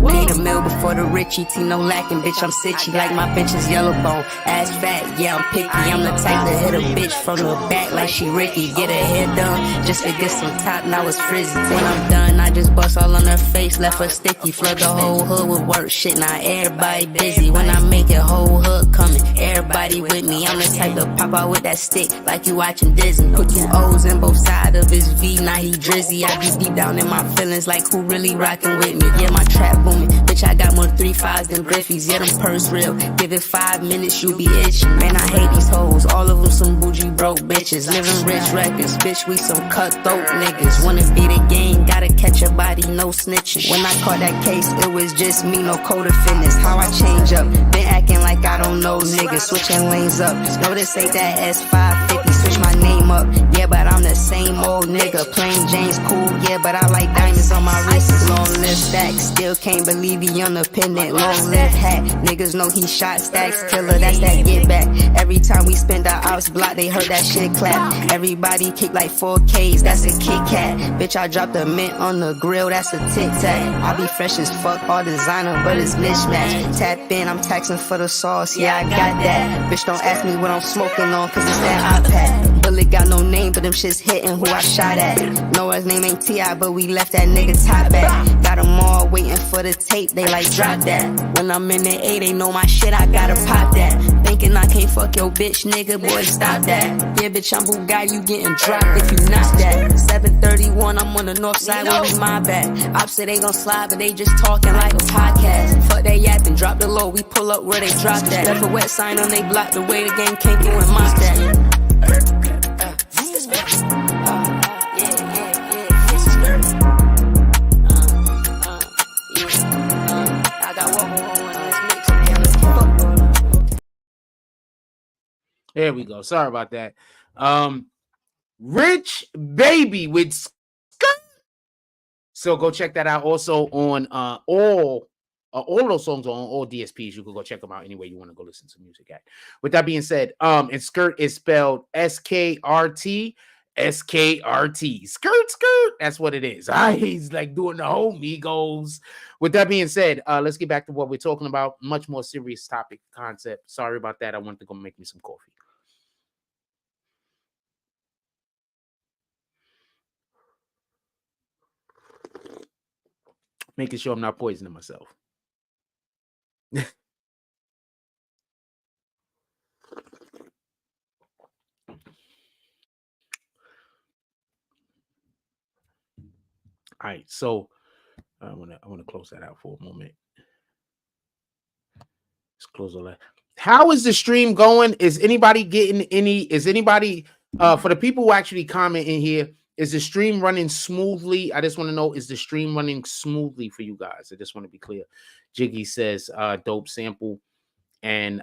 Speaker 6: Made a meal before the Richie, T no lacking, bitch, I'm sitchy like my bitch is yellow bone, ass fat, yeah, I'm picky, I'm the type to hit a bitch from the back like she Ricky, get her hair done, just to get some top, now it's frizzy, when I'm done, I just bust all on her face, left her sticky, flood the whole hood with work, shit, now everybody busy, when I make it, whole hood coming, everybody with me, I'm the type to pop out with that stick, like you watching Disney, put two O's in both sides of his V, now he drizzy, I be deep down in my feelings, like who really rocking with me, yeah, my trap booming, bitch, I got more 3-5s than Griffies, yeah, them purse real, give it 5 minutes, you be itching, man, I hate these hoes, all of them some bougie broke bitches, living rich records, bitch, we some cutthroat niggas, wanna be the game, gotta catch a body, no snitching, when I caught that case, it was just me, no code of fitness, how I change up, been acting like I don't know niggas, switching lanes up, no this ain't that S550, switch my name up, yeah, but I'm the same old nigga, plain Jane's cool, yeah, but I like diamonds on my wrist, long live stacks, still can't believe he independent, long live hat, niggas know he shot stacks, killer, that's that get back, every time we spend our ops block, they heard that shit clap, everybody kick like 4Ks, that's a Kit Kat, bitch, I dropped a mint on the grill, that's a Tic Tac, I be fresh as fuck, all designer, but it's mismatch, tap in, I'm taxing for the sauce, yeah, I got that, bitch, don't ask me what I'm smoking on, cause it's that iPad, bullet got no name, but them shits hitting who I shot at, know his name ain't T.I., but we left that nigga top back, got them all waiting for the tape, they like drop that, when I'm in the A, they know my shit, I gotta pop that, thinking I can't fuck your bitch, nigga, boy, stop that, yeah, bitch, I'm Bugatti, you getting dropped if you not that, 731, I'm on the north side, with my back, ops say they gon' slide, but they just talking like a podcast, fuck they yapping, drop the low, we pull up where they drop that, left a wet sign on they block, the way the game came through in my stack.
Speaker 3: There we go. Sorry about that. Rich Baby with Skirt. So go check that out also on all All of those songs are on all DSPs. You can go check them out anywhere you want to go listen to music at. With that being said, and skirt is spelled SKRT. SKRT. Skirt, skirt. That's what it is. He's like doing the whole Migos. With that being said, let's get back to what we're talking about. Much more serious topic concept. Sorry about that. I went to go make me some coffee. Making sure I'm not poisoning myself. All right, so I want to close that out for a moment. Let's close all that. How is the stream going? Is anybody getting any? Is anybody for the people who actually comment in here? Is the stream running smoothly? I just want to know, is the stream running smoothly for you guys? I just want to be clear. Jiggy says dope sample and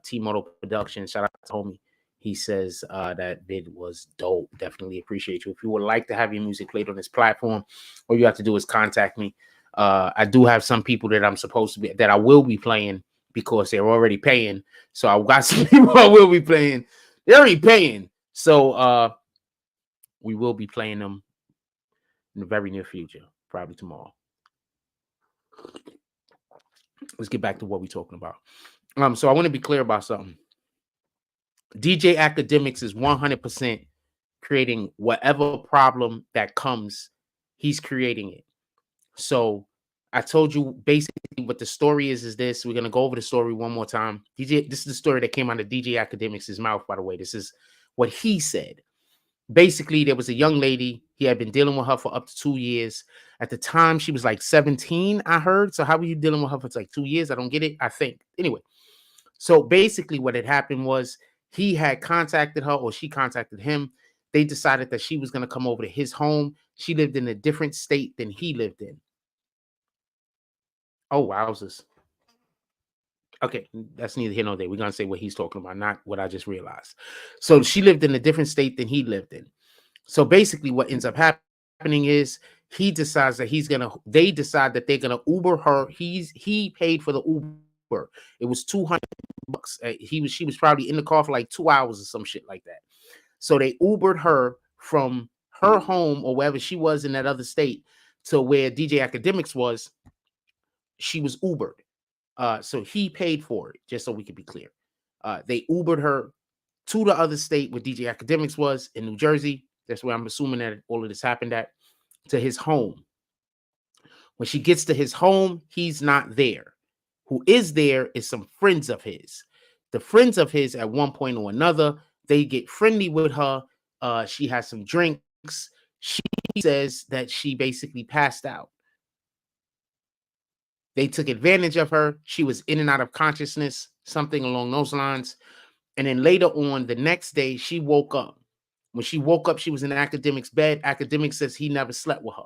Speaker 3: T-Moto Production. Shout out to homie. He says that vid was dope. Definitely appreciate you. If you would like to have your music played on this platform, all you have to do is contact me. I do have some people that I'm supposed to be, that I will be playing because they're already paying. So I've got some people I will be playing. They're already paying. So we will be playing them in the very near future, probably tomorrow. Let's get back to what we're talking about. So I want to be clear about something. DJ Akademiks is 100% creating whatever problem that comes, he's creating it. So I told you basically what the story is this. We're going to go over the story one more time. This is the story that came out of DJ Akademiks' mouth, by the way. This is what he said. Basically, there was a young lady. He had been dealing with her for up to 2 years. At the time, she was like 17, I heard. So how were you dealing with her for like 2 years? I don't get it, I think. Anyway, so basically what had happened was he had contacted her, or she contacted him. They decided that she was going to come over to his home. She lived in a different state than he lived in. Oh, wowzers. Okay, that's neither here nor there. We're going to say what he's talking about, not what I just realized. So she lived in a different state than he lived in. So basically what ends up happening is he decides that they decide that they're going to Uber her. He paid for the Uber. It was $200. She was probably in the car for like 2 hours or some shit like that. So they Ubered her from her home or wherever she was in that other state to where DJ Akademiks was. She was Ubered. So he paid for it, just so we can be clear. They Ubered her to the other state where DJ Akademiks was in New Jersey. That's where I'm assuming that all of this happened at, to his home. When she gets to his home, he's not there. Who is there is some friends of his. The friends of his, at one point or another, they get friendly with her. She has some drinks. She says that she basically passed out. They took advantage of her. She was in and out of consciousness, something along those lines. And then later on, the next day, she woke up. When she woke up, she was in Akademiks' bed. Akademiks says he never slept with her.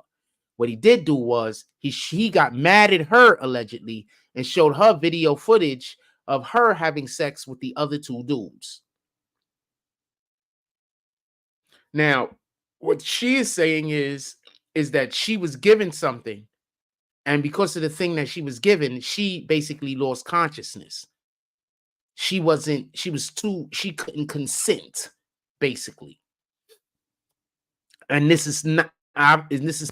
Speaker 3: What he did do was he got mad at her, allegedly, and showed her video footage of her having sex with the other two dudes. Now, what she is saying is that she was given something, and because of the thing that she was given, she basically lost consciousness. She couldn't consent, basically. And this is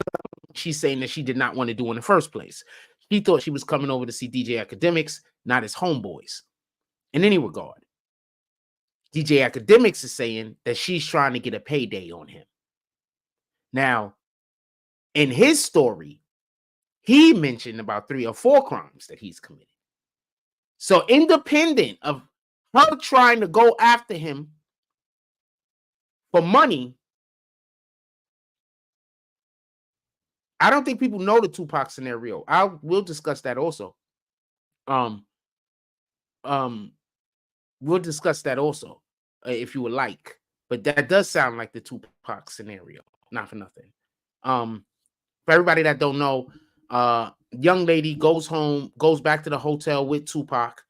Speaker 3: she's saying that she did not want to do in the first place. She thought she was coming over to see DJ Akademiks, not his homeboys. In any regard, DJ Akademiks is saying that she's trying to get a payday on him. Now, in his story, he mentioned about 3 or 4 crimes that he's committed. So independent of her trying to go after him for money, I don't think people know the Tupac scenario. We'll discuss that also. We'll discuss that also, if you would like. But that does sound like the Tupac scenario. Not for nothing. For everybody that don't know, young lady goes home, goes back to the hotel with Tupac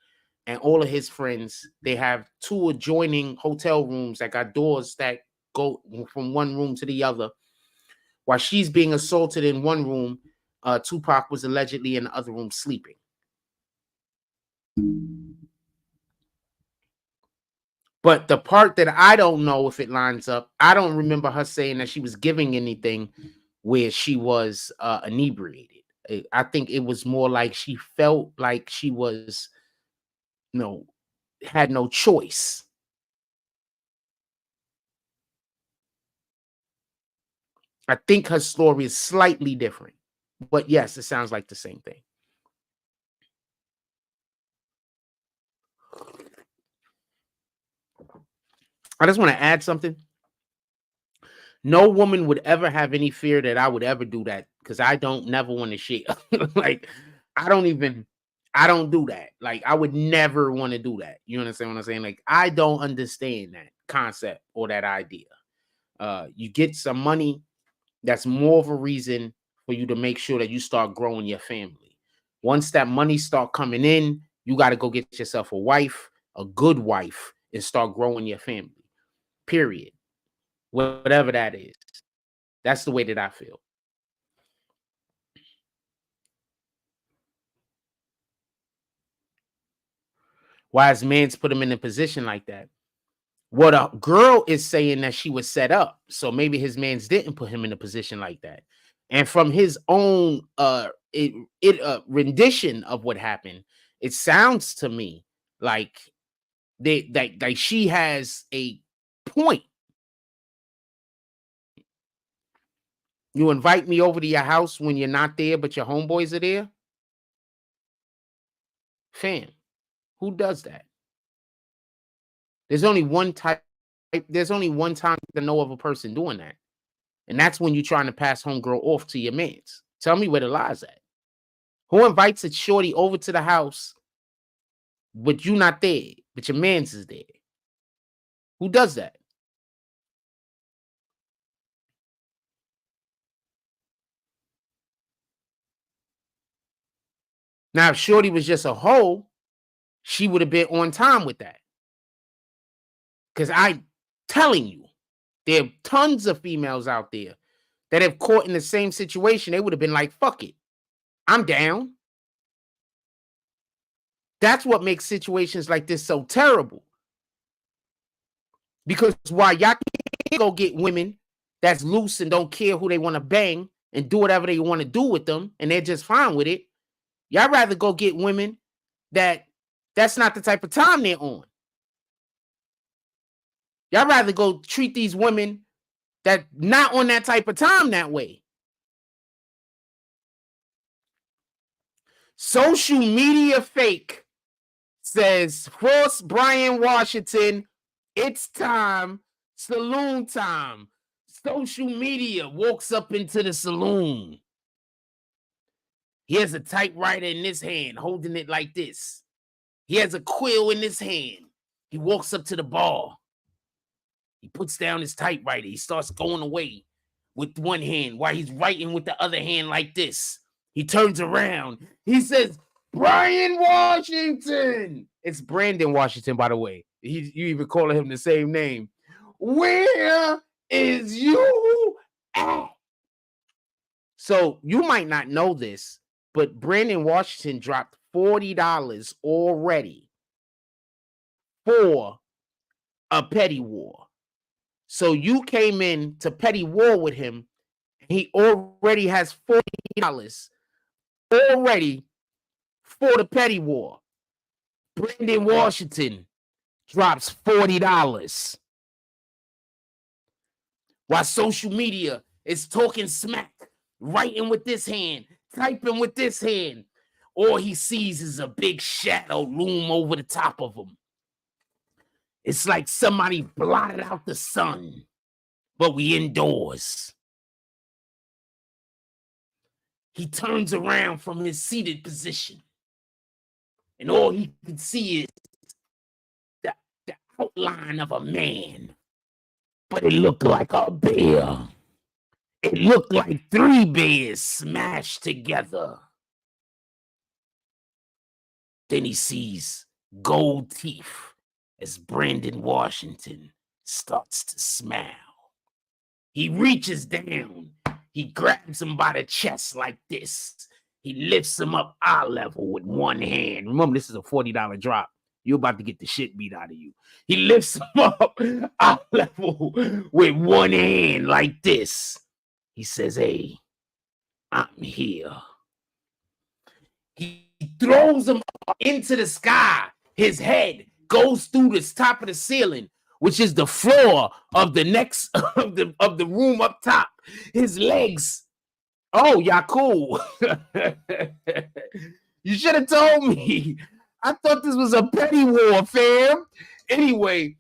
Speaker 3: and all of his friends. They have 2 adjoining hotel rooms that got doors that go from one room to the other. While she's being assaulted in one room, Tupac was allegedly in the other room sleeping. But the part that I don't know if it lines up, I don't remember her saying that she was giving anything where she was inebriated. I think it was more like she felt like she was, had no choice. I think her story is slightly different. But yes, it sounds like the same thing. I just want to add something. No woman would ever have any fear that I would ever do that, because I don't never want to share. Like, I don't do that. Like, I would never want to do that. You understand what I'm saying? Like, I don't understand that concept or that idea. You get some money, that's more of a reason for you to make sure that you start growing your family. Once that money start coming in, you got to go get yourself a wife, a good wife, and start growing your family. Period. Whatever that is. That's the way that I feel. Why is man's put him in a position like that? What a girl is saying that she was set up. So maybe his man's didn't put him in a position like that. And from his own rendition of what happened, it sounds to me like like she has a point. You invite me over to your house when you're not there, but your homeboys are there? Fam, who does that? There's only one time to know of a person doing that. And that's when you're trying to pass homegirl off to your mans. Tell me where the lie's at. Who invites a shorty over to the house, but you not there, but your mans is there? Who does that? Now, if shorty was just a hoe, she would have been on time with that. Because I'm telling you, there are tons of females out there that have caught in the same situation. They would have been like, fuck it, I'm down. That's what makes situations like this so terrible. Because while y'all can go get women that's loose and don't care who they want to bang and do whatever they want to do with them, and they're just fine with it, y'all rather go get women that's not the type of time they're on. Y'all rather go treat these women that not on that type of time that way. Social media fake says, force Brian Washington, it's time, saloon time. Social media walks up into the saloon. He has a typewriter in his hand, holding it like this. He has a quill in his hand. He walks up to the bar. He puts down his typewriter. He starts going away with one hand while he's writing with the other hand like this. He turns around. He says, Brian Washington. It's Brandon Washington, by the way. You even calling him the same name. Where is you at? So you might not know this, but Brandon Washington dropped $40 already for a petty war. So you came in to petty war with him. He already has $40 already for the petty war. Brandon Washington drops $40. While social media is talking smack, writing with this hand, typing with this hand, all he sees is a big shadow loom over the top of him. It's like somebody blotted out the sun, but we indoors. He turns around from his seated position, and all he can see is the outline of a man, but it looked like a bear. It looked like 3 bears smashed together. Then he sees gold teeth as Brandon Washington starts to smile. He reaches down. He grabs him by the chest like this. He lifts him up eye level with one hand. Remember, this is a $40 drop. You're about to get the shit beat out of you. He lifts him up eye level with one hand like this. He says, hey, I'm here. He throws him into the sky. His head goes through the top of the ceiling, which is the floor of the next of the room up top. His legs. Oh, y'all cool. You should have told me. I thought this was a petty war, fam. Anyway,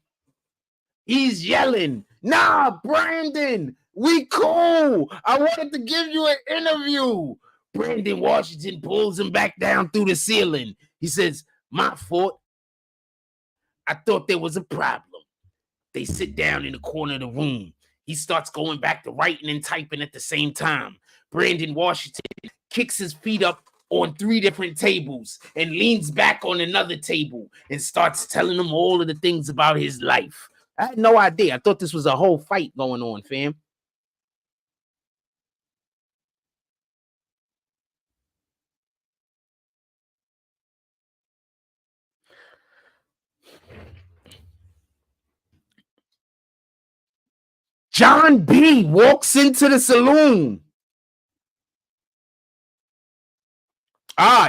Speaker 3: he's yelling, nah, Brandon, we cool. I wanted to give you an interview. Brandon Washington pulls him back down through the ceiling. He says, my fault. I thought there was a problem. They sit down in the corner of the room. He starts going back to writing and typing at the same time. Brandon Washington kicks his feet up on 3 different tables and leans back on another table and starts telling them all of the things about his life. I had no idea. I thought this was a whole fight going on, fam. John B walks into the saloon.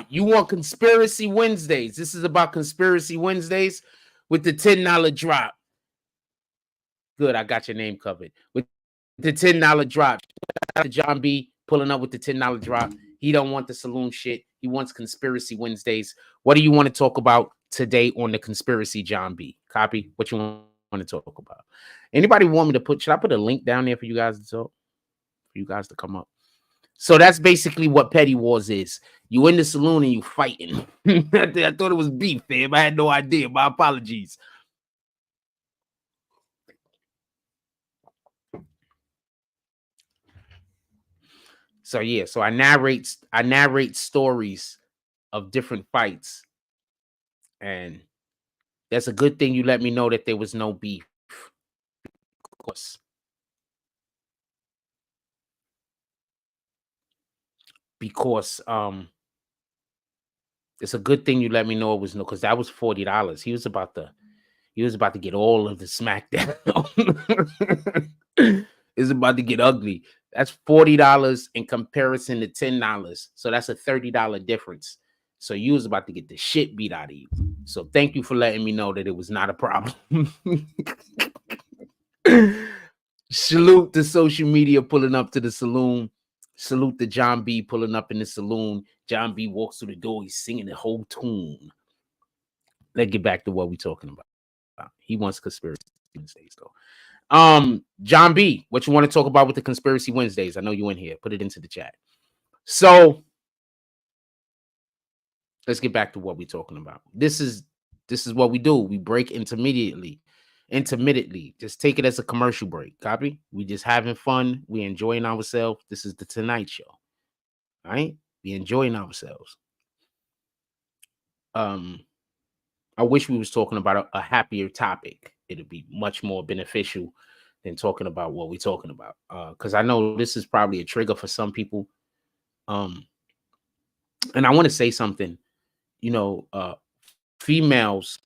Speaker 3: You want Conspiracy Wednesdays. This is about Conspiracy Wednesdays with the $10 drop. Good, I got your name covered. With the $10 drop. John B pulling up with the $10 drop. He don't want the saloon shit. He wants Conspiracy Wednesdays. What do you want to talk about today on the Conspiracy, John B? Copy what you want to talk about. Anybody want me to should I put a link down there for you guys to talk? For you guys to come up. So that's basically what petty wars is. You in the saloon and you fighting. I thought it was beef, fam. I had no idea. My apologies. So yeah, so I narrate stories of different fights. And that's a good thing you let me know that there was no beef. Of course. Because it's a good thing you let me know it was no, because that was $40. He was about to get all of the smackdown. It's about to get ugly. That's $40 in comparison to $10. So that's a $30 difference. So you was about to get the shit beat out of you. So thank you for letting me know that it was not a problem. Salute to social media pulling up to the saloon. Salute to John B pulling up in the saloon. John B walks through the door. He's singing the whole tune. Let's get back to what we're talking about. He wants Conspiracy Wednesdays, though. John B, what you want to talk about with the Conspiracy Wednesdays? I know you in here. Put it into the chat. So let's get back to what we're talking about. This is what we do. We break intermittently. Just take it as a commercial break. Copy? We just having fun. We enjoying ourselves. This is the Tonight Show. All right? We enjoying ourselves. I wish we was talking about a happier topic. It'd be much more beneficial than talking about what we're talking about. Because I know this is probably a trigger for some people. And I want to say something. You know, females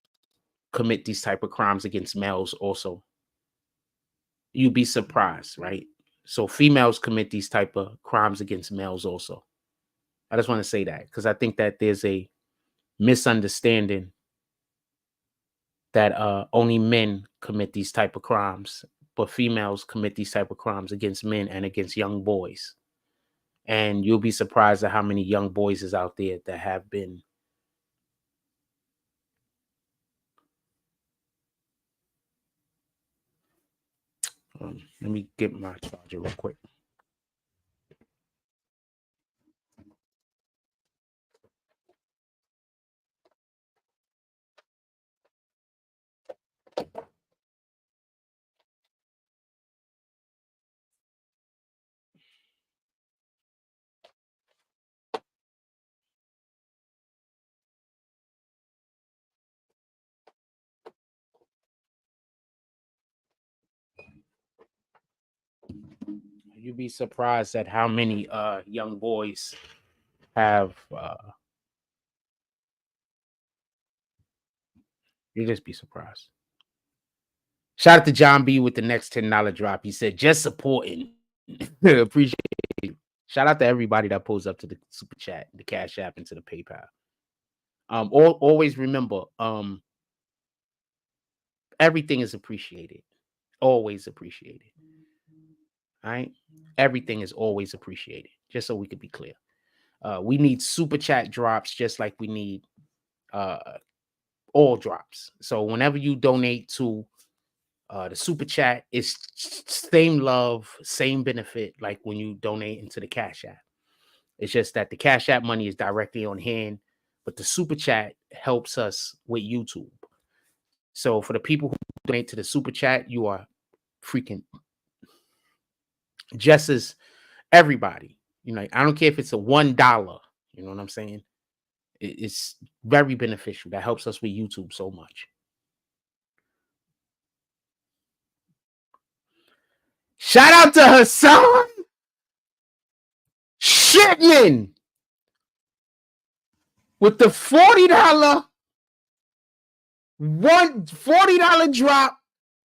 Speaker 3: commit these type of crimes against males also. You'd be surprised, right? So females commit these type of crimes against males also. I just want to say that because I think that there's a misunderstanding that only men commit these type of crimes, but females commit these type of crimes against men and against young boys. And you'll be surprised at how many young boys is out there that have been let me get my charger real quick. You'd be surprised at how many young boys have you'll just be surprised. Shout out to John B with the next $10 drop. He said, just supporting. Appreciate it. Shout out to everybody that pulls up to the super chat, the Cash App, and to the PayPal. Always remember, everything is appreciated. Always appreciated. All right? Everything is always appreciated. Just so we could be clear. We need super chat drops just like we need all drops. So whenever you donate to the super chat, it's same love, same benefit like when you donate into the Cash App. It's just that the Cash App money is directly on hand, but the super chat helps us with YouTube. So for the people who donate to the super chat, you are freaking just as everybody. You know, I don't care if it's a $1. You know what I'm saying? It's very beneficial. That helps us with YouTube so much. Shout out to Hassan Shitman with the $40 $40 drop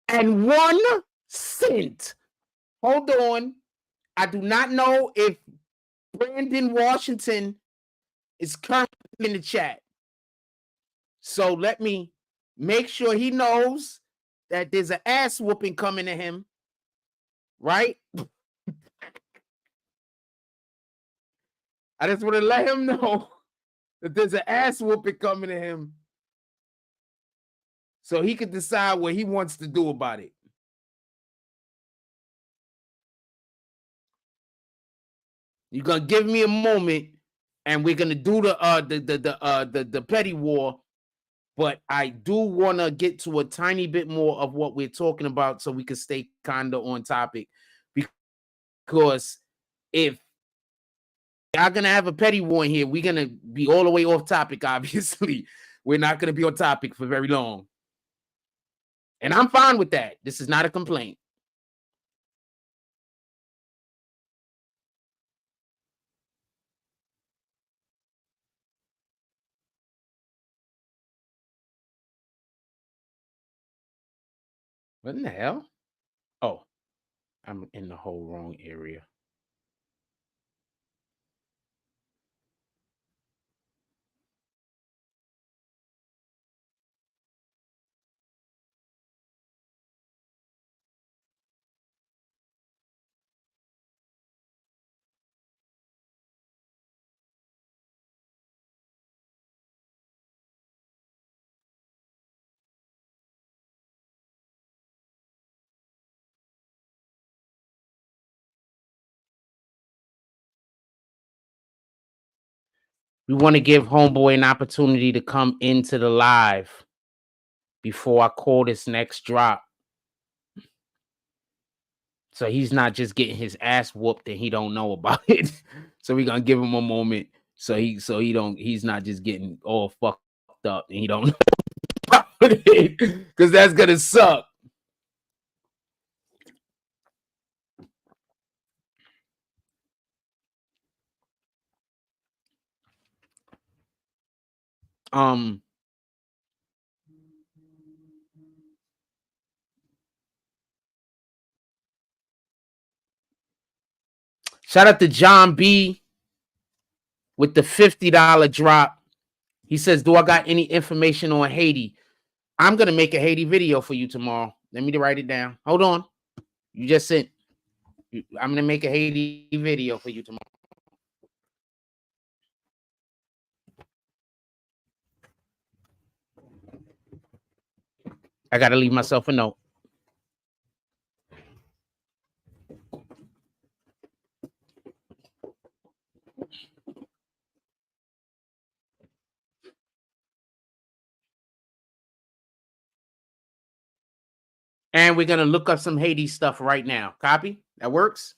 Speaker 3: and 1 cent. Hold on. I do not know if Brandon Washington is currently in the chat. So let me make sure he knows that there's an ass whooping coming to him. Right? I just want to let him know that there's an ass whooping coming to him so he can decide what he wants to do about it. You're gonna give me a moment, and we're gonna do the petty war. But I do want to get to a tiny bit more of what we're talking about so we can stay kind of on topic. Because if y'all gonna have a petty war in here, we're gonna be all the way off topic. Obviously, we're not gonna be on topic for very long, and I'm fine with that. This is not a complaint. What in the hell? Oh, I'm in the whole wrong area. We want to give Homeboy an opportunity to come into the live before I call this next drop. So he's not just getting his ass whooped and he don't know about it. So we're gonna give him a moment he's not just getting all fucked up and he don't know about it. Because that's gonna suck. Shout out to John B with the $50 drop. He says, do I got any information on Haiti? I'm going to make a Haiti video for you tomorrow. Let me write it down. Hold on. You just sent. I'm going to make a Haiti video for you tomorrow. I got to leave myself a note. And we're going to look up some Haiti stuff right now. Copy? That works?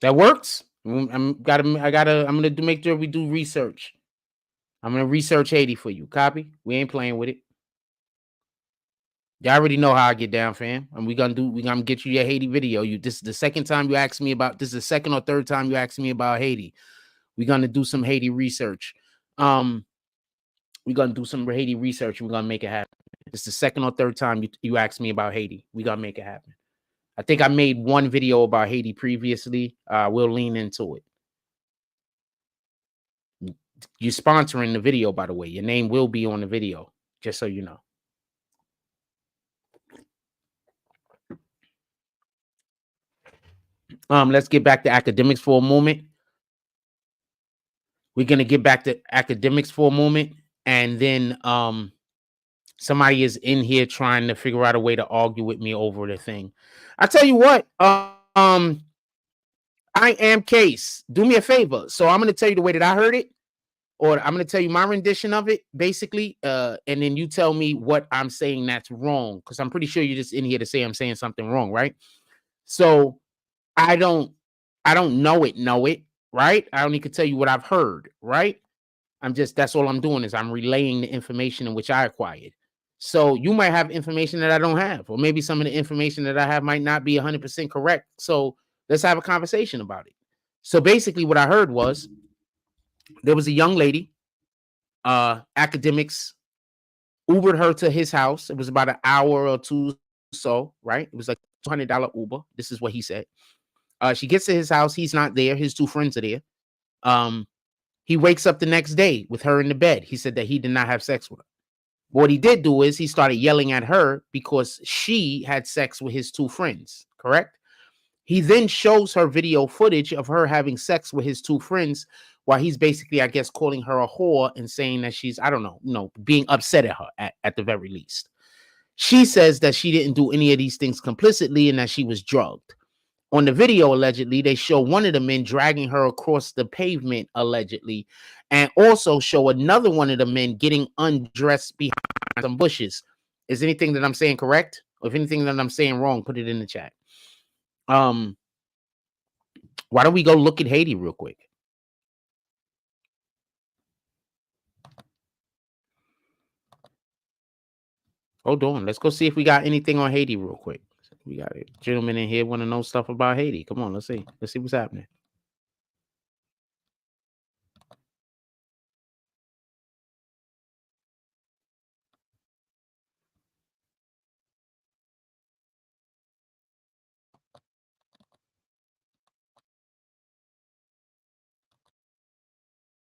Speaker 3: That works. I'm gonna make sure we do research. I'm gonna research Haiti for you. Copy? We ain't playing with it. Y'all already know how I get down, fam. And we gonna get you your Haiti video. This is the second time you asked me about this is the second or third time you asked me about Haiti. We're gonna do some Haiti research. We're gonna do some Haiti research. We're gonna make it happen. It's the second or third time you asked me about Haiti. We're gonna make it happen. I think I made one video about Haiti previously. We'll lean into it. You're sponsoring the video, by the way. Your name will be on the video, just so you know. Let's get back to Akademiks for a moment. We're gonna get back to Akademiks for a moment, and then somebody is in here trying to figure out a way to argue with me over the thing. I tell you what, I am Case. Do me a favor. So I'm gonna tell you the way that I heard it, or I'm gonna tell you my rendition of it, basically, and then you tell me what I'm saying that's wrong, because I'm pretty sure you're just in here to say I'm saying something wrong, right? So I don't know it, right? I only could tell you what I've heard, right? That's all I'm doing is I'm relaying the information in which I acquired. So you might have information that I don't have, or maybe some of the information that I have might not be 100% correct. So let's have a conversation about it. So basically what I heard was there was a young lady, Akademiks Ubered her to his house. It was about an hour or two, so right? It was like $200 Uber. This is what he said. She gets to his house. He's not there. His two friends are there. He wakes up the next day with her in the bed. He said that he did not have sex with her. What he did do is he started yelling at her because she had sex with his two friends, correct? He then shows her video footage of her having sex with his two friends while he's basically, I guess, calling her a whore and saying that she's, I don't know, being upset at her at the very least. She says that she didn't do any of these things complicitly and that she was drugged. On the video, allegedly, they show one of the men dragging her across the pavement, allegedly, and also show another one of the men getting undressed behind some bushes. Is anything that I'm saying correct? Or if anything that I'm saying wrong, put it in the chat. Why don't we go look at Haiti real quick? Hold on. Let's go see if we got anything on Haiti real quick. We got a gentleman in here want to know stuff about Haiti. Come on, let's see. Let's see what's happening.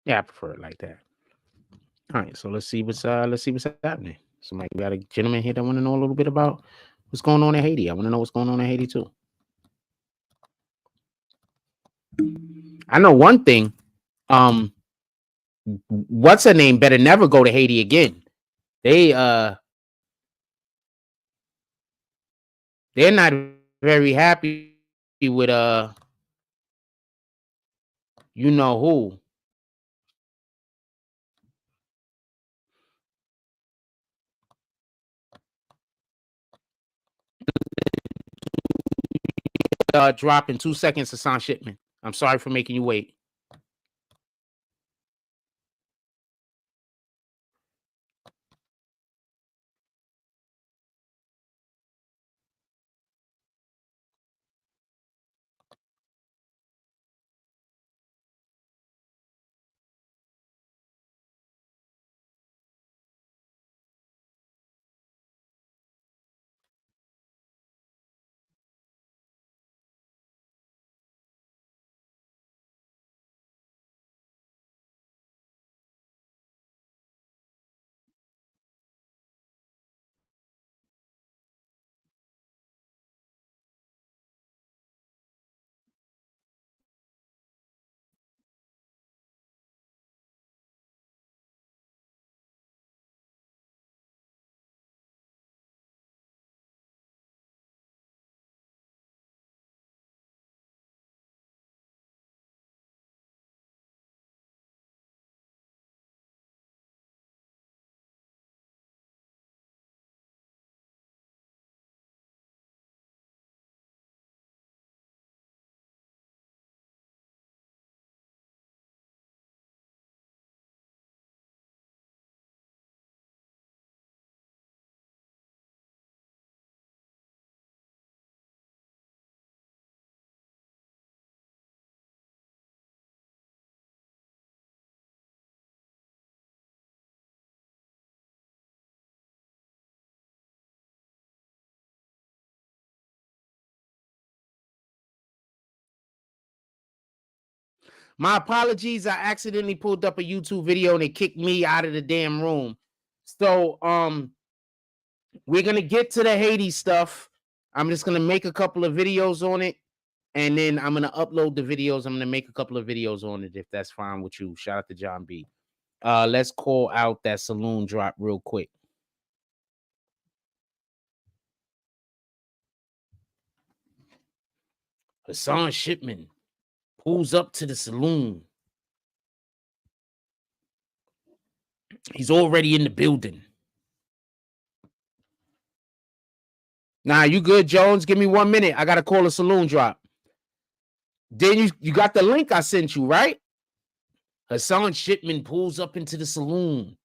Speaker 3: Yeah, I prefer it like that. All right, so let's see what's happening. Somebody got a gentleman here that want to know a little bit about what's going on in Haiti. I want to know what's going on in Haiti too. I know one thing. What's her name better never go to Haiti again. They're not very happy with you know who. Drop in 2 seconds, Hassan Shipman. I'm sorry for making you wait. My apologies. I accidentally pulled up a YouTube video and it kicked me out of the damn room. So we're gonna get to the Haiti stuff. I'm just gonna make a couple of videos on it, and then I'm gonna upload the videos. I'm gonna make a couple of videos on it if that's fine with you. Shout out to John B. Let's call out that saloon drop real quick. Hassan Shipman pulls up to the saloon. He's already in the building. Nah, you good, Jones? Give me 1 minute. I gotta call a saloon drop. Then you got the link I sent you, right? Hassan Shipman pulls up into the saloon.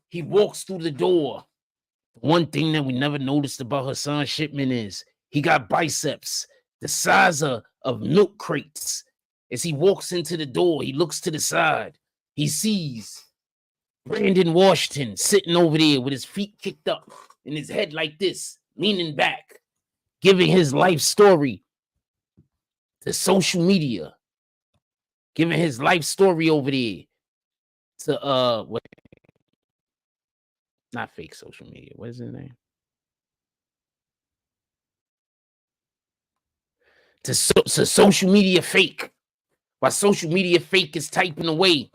Speaker 3: He walks through the door. One thing that we never noticed about Hassan Shipman is he got biceps the size of milk crates. As he walks into the door, he looks to the side. He sees Brandon Washington sitting over there with his feet kicked up and his head like this, leaning back, giving his life story to social media, giving his life story over there to what? Not fake social media. What is his name? To social media fake. While social media fake is typing away,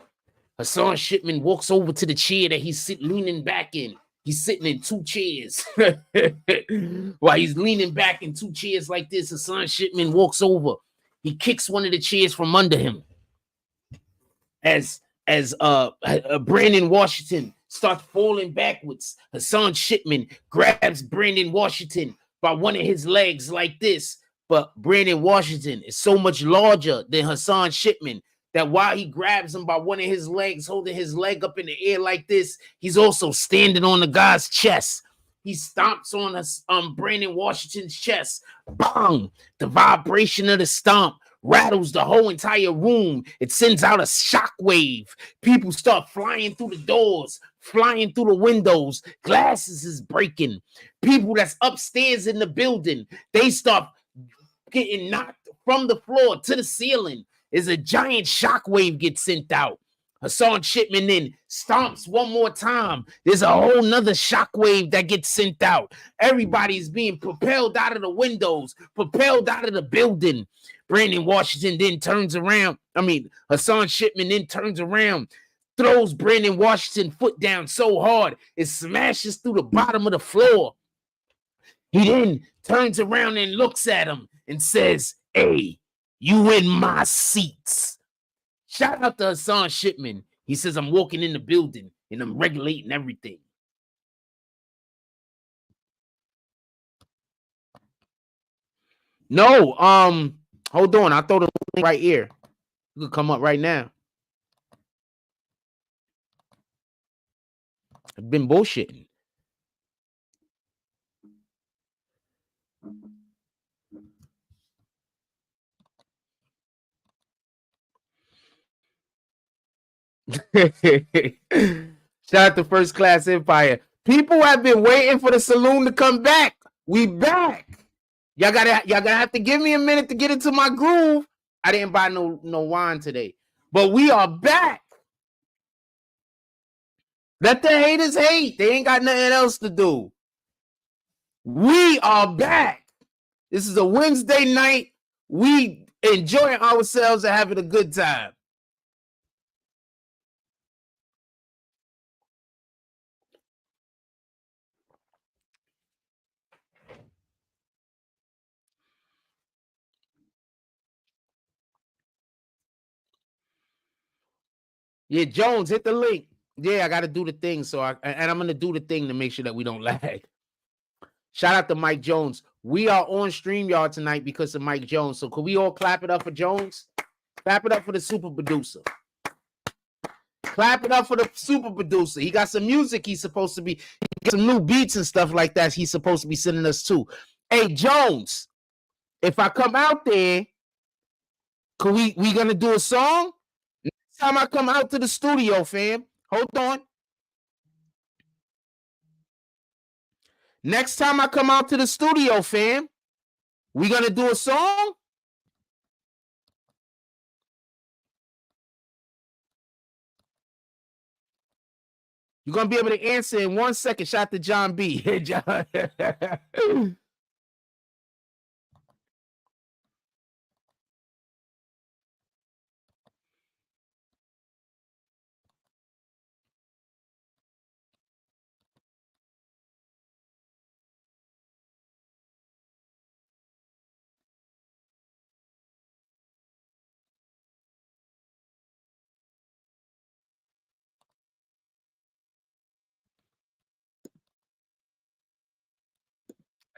Speaker 3: Hassan Shipman walks over to the chair that he's leaning back in. He's sitting in two chairs. While he's leaning back in two chairs like this, Hassan Shipman walks over. He kicks one of the chairs from under him. As Brandon Washington starts falling backwards, Hassan Shipman grabs Brandon Washington by one of his legs like this. But Brandon Washington is so much larger than Hassan Shipman that while he grabs him by one of his legs, holding his leg up in the air like this, he's also standing on the guy's chest. He stomps on Brandon Washington's chest. Bang! The vibration of the stomp rattles the whole entire room. It sends out a shockwave. People start flying through the doors, flying through the windows. Glasses is breaking. People that's upstairs in the building, they start getting knocked from the floor to the ceiling as a giant shockwave gets sent out. Hassan Shipman then stomps one more time. There's a whole nother shockwave that gets sent out. Everybody's being propelled out of the windows, propelled out of the building. Brandon Washington then turns around. Hassan Shipman then turns around, throws Brandon Washington's foot down so hard it smashes through the bottom of the floor. He then turns around and looks at him and says, "Hey, you in my seats." Shout out to Hassan Shipman. He says, "I'm walking in the building and I'm regulating everything." No, hold on. I throw the link right here. You could come up right now. I've been bullshitting. Shout out to First Class Empire. People have been waiting for the saloon to come back. We back. Y'all gotta have to give me a minute to get into my groove. I didn't buy no wine today, but we are back. Let the haters hate. They ain't got nothing else to do. We are back. This is a Wednesday night. We enjoying ourselves and having a good time. Yeah, Jones, hit the link. Yeah, I got to do the thing. I'm going to do the thing to make sure that we don't lag. Shout out to Mike Jones. We are on StreamYard tonight because of Mike Jones. So could we all clap it up for Jones? Clap it up for the super producer. Clap it up for the super producer. He got some music he's supposed to be, he got some new beats and stuff like that he's supposed to be sending us too. Hey, Jones, if I come out there, could we going to do a song? Next time I come out to the studio, fam. Hold on. Next time I come out to the studio, fam, we gonna do a song? You're gonna be able to answer in 1 second. Shout to John B. John.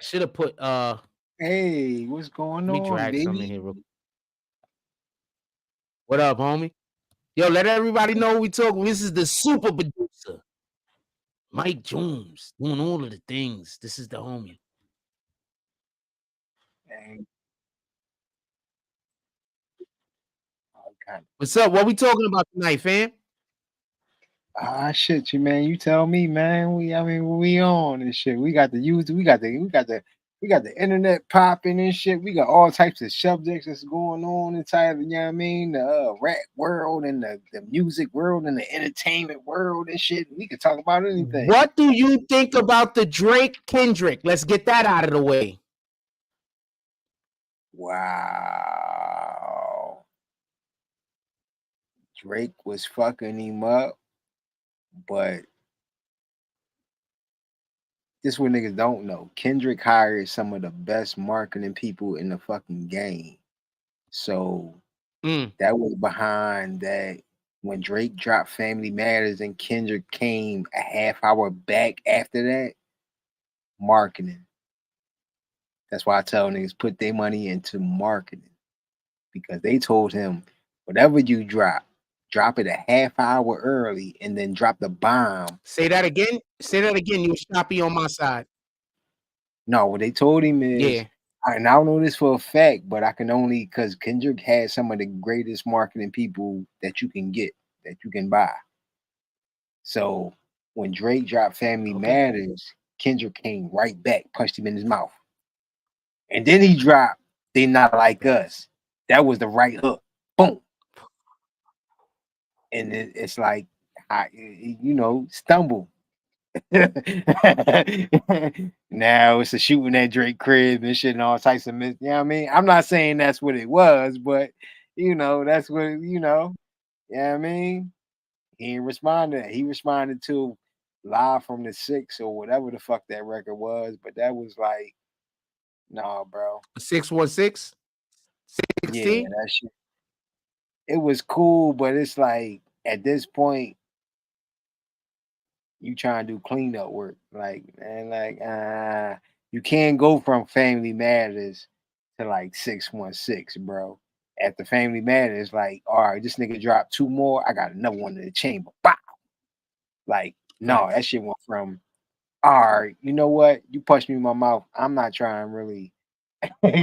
Speaker 3: I should have put
Speaker 7: Hey, what's going
Speaker 3: let me
Speaker 7: on,
Speaker 3: drag some in
Speaker 7: baby?
Speaker 3: here. What up, homie? Yo, let everybody know we talking. This is the super producer, Mike Jones, doing all of the things. This is the homie.
Speaker 7: Dang. Okay.
Speaker 3: What's up? What we talking about tonight, fam?
Speaker 7: Ah, shit, you man. You tell me, man. We on and shit. We got the internet popping and shit. We got all types of subjects that's going on inside of, you know what I mean, the rap world and the music world and the entertainment world and shit. We could talk about anything.
Speaker 3: What do you think about the Drake Kendrick? Let's get that out of the way.
Speaker 7: Wow. Drake was fucking him up, but this is what niggas don't know. Kendrick hired some of the best marketing people in the fucking game. So that was behind that when Drake dropped Family Matters and Kendrick came a half hour back after that, marketing. That's why I tell niggas put their money into marketing. Because they told him, whatever you drop it a half hour early and then drop the bomb.
Speaker 3: Say that again. Say that again. You choppy on my side.
Speaker 7: No, what they told him is, and I don't know this for a fact, but I can only, because Kendrick had some of the greatest marketing people that you can get, that you can buy. So when Drake dropped Family Matters, Kendrick came right back, punched him in his mouth. And then he dropped They Not Like Us. That was the right hook. Boom. And it's like, stumble. Now it's a shooting at Drake crib and shit and all types of you know what I mean? I'm not saying that's what it was, but that's what you know what I mean? He ain't responded. He responded to Live from the 6 or whatever the fuck that record was, but that was like, nah, bro.
Speaker 3: 616? 16?
Speaker 7: Yeah, that shit. It was cool, but it's like at this point, you trying to do cleanup work. Like, man, you can't go from Family Matters to like 616, bro. After Family Matters, like, all right, this nigga dropped 2 more. I got another one in the chamber. Bow. Like, no, that shit went from, all right, you know what? You punched me in my mouth. I'm not trying really.
Speaker 3: Also,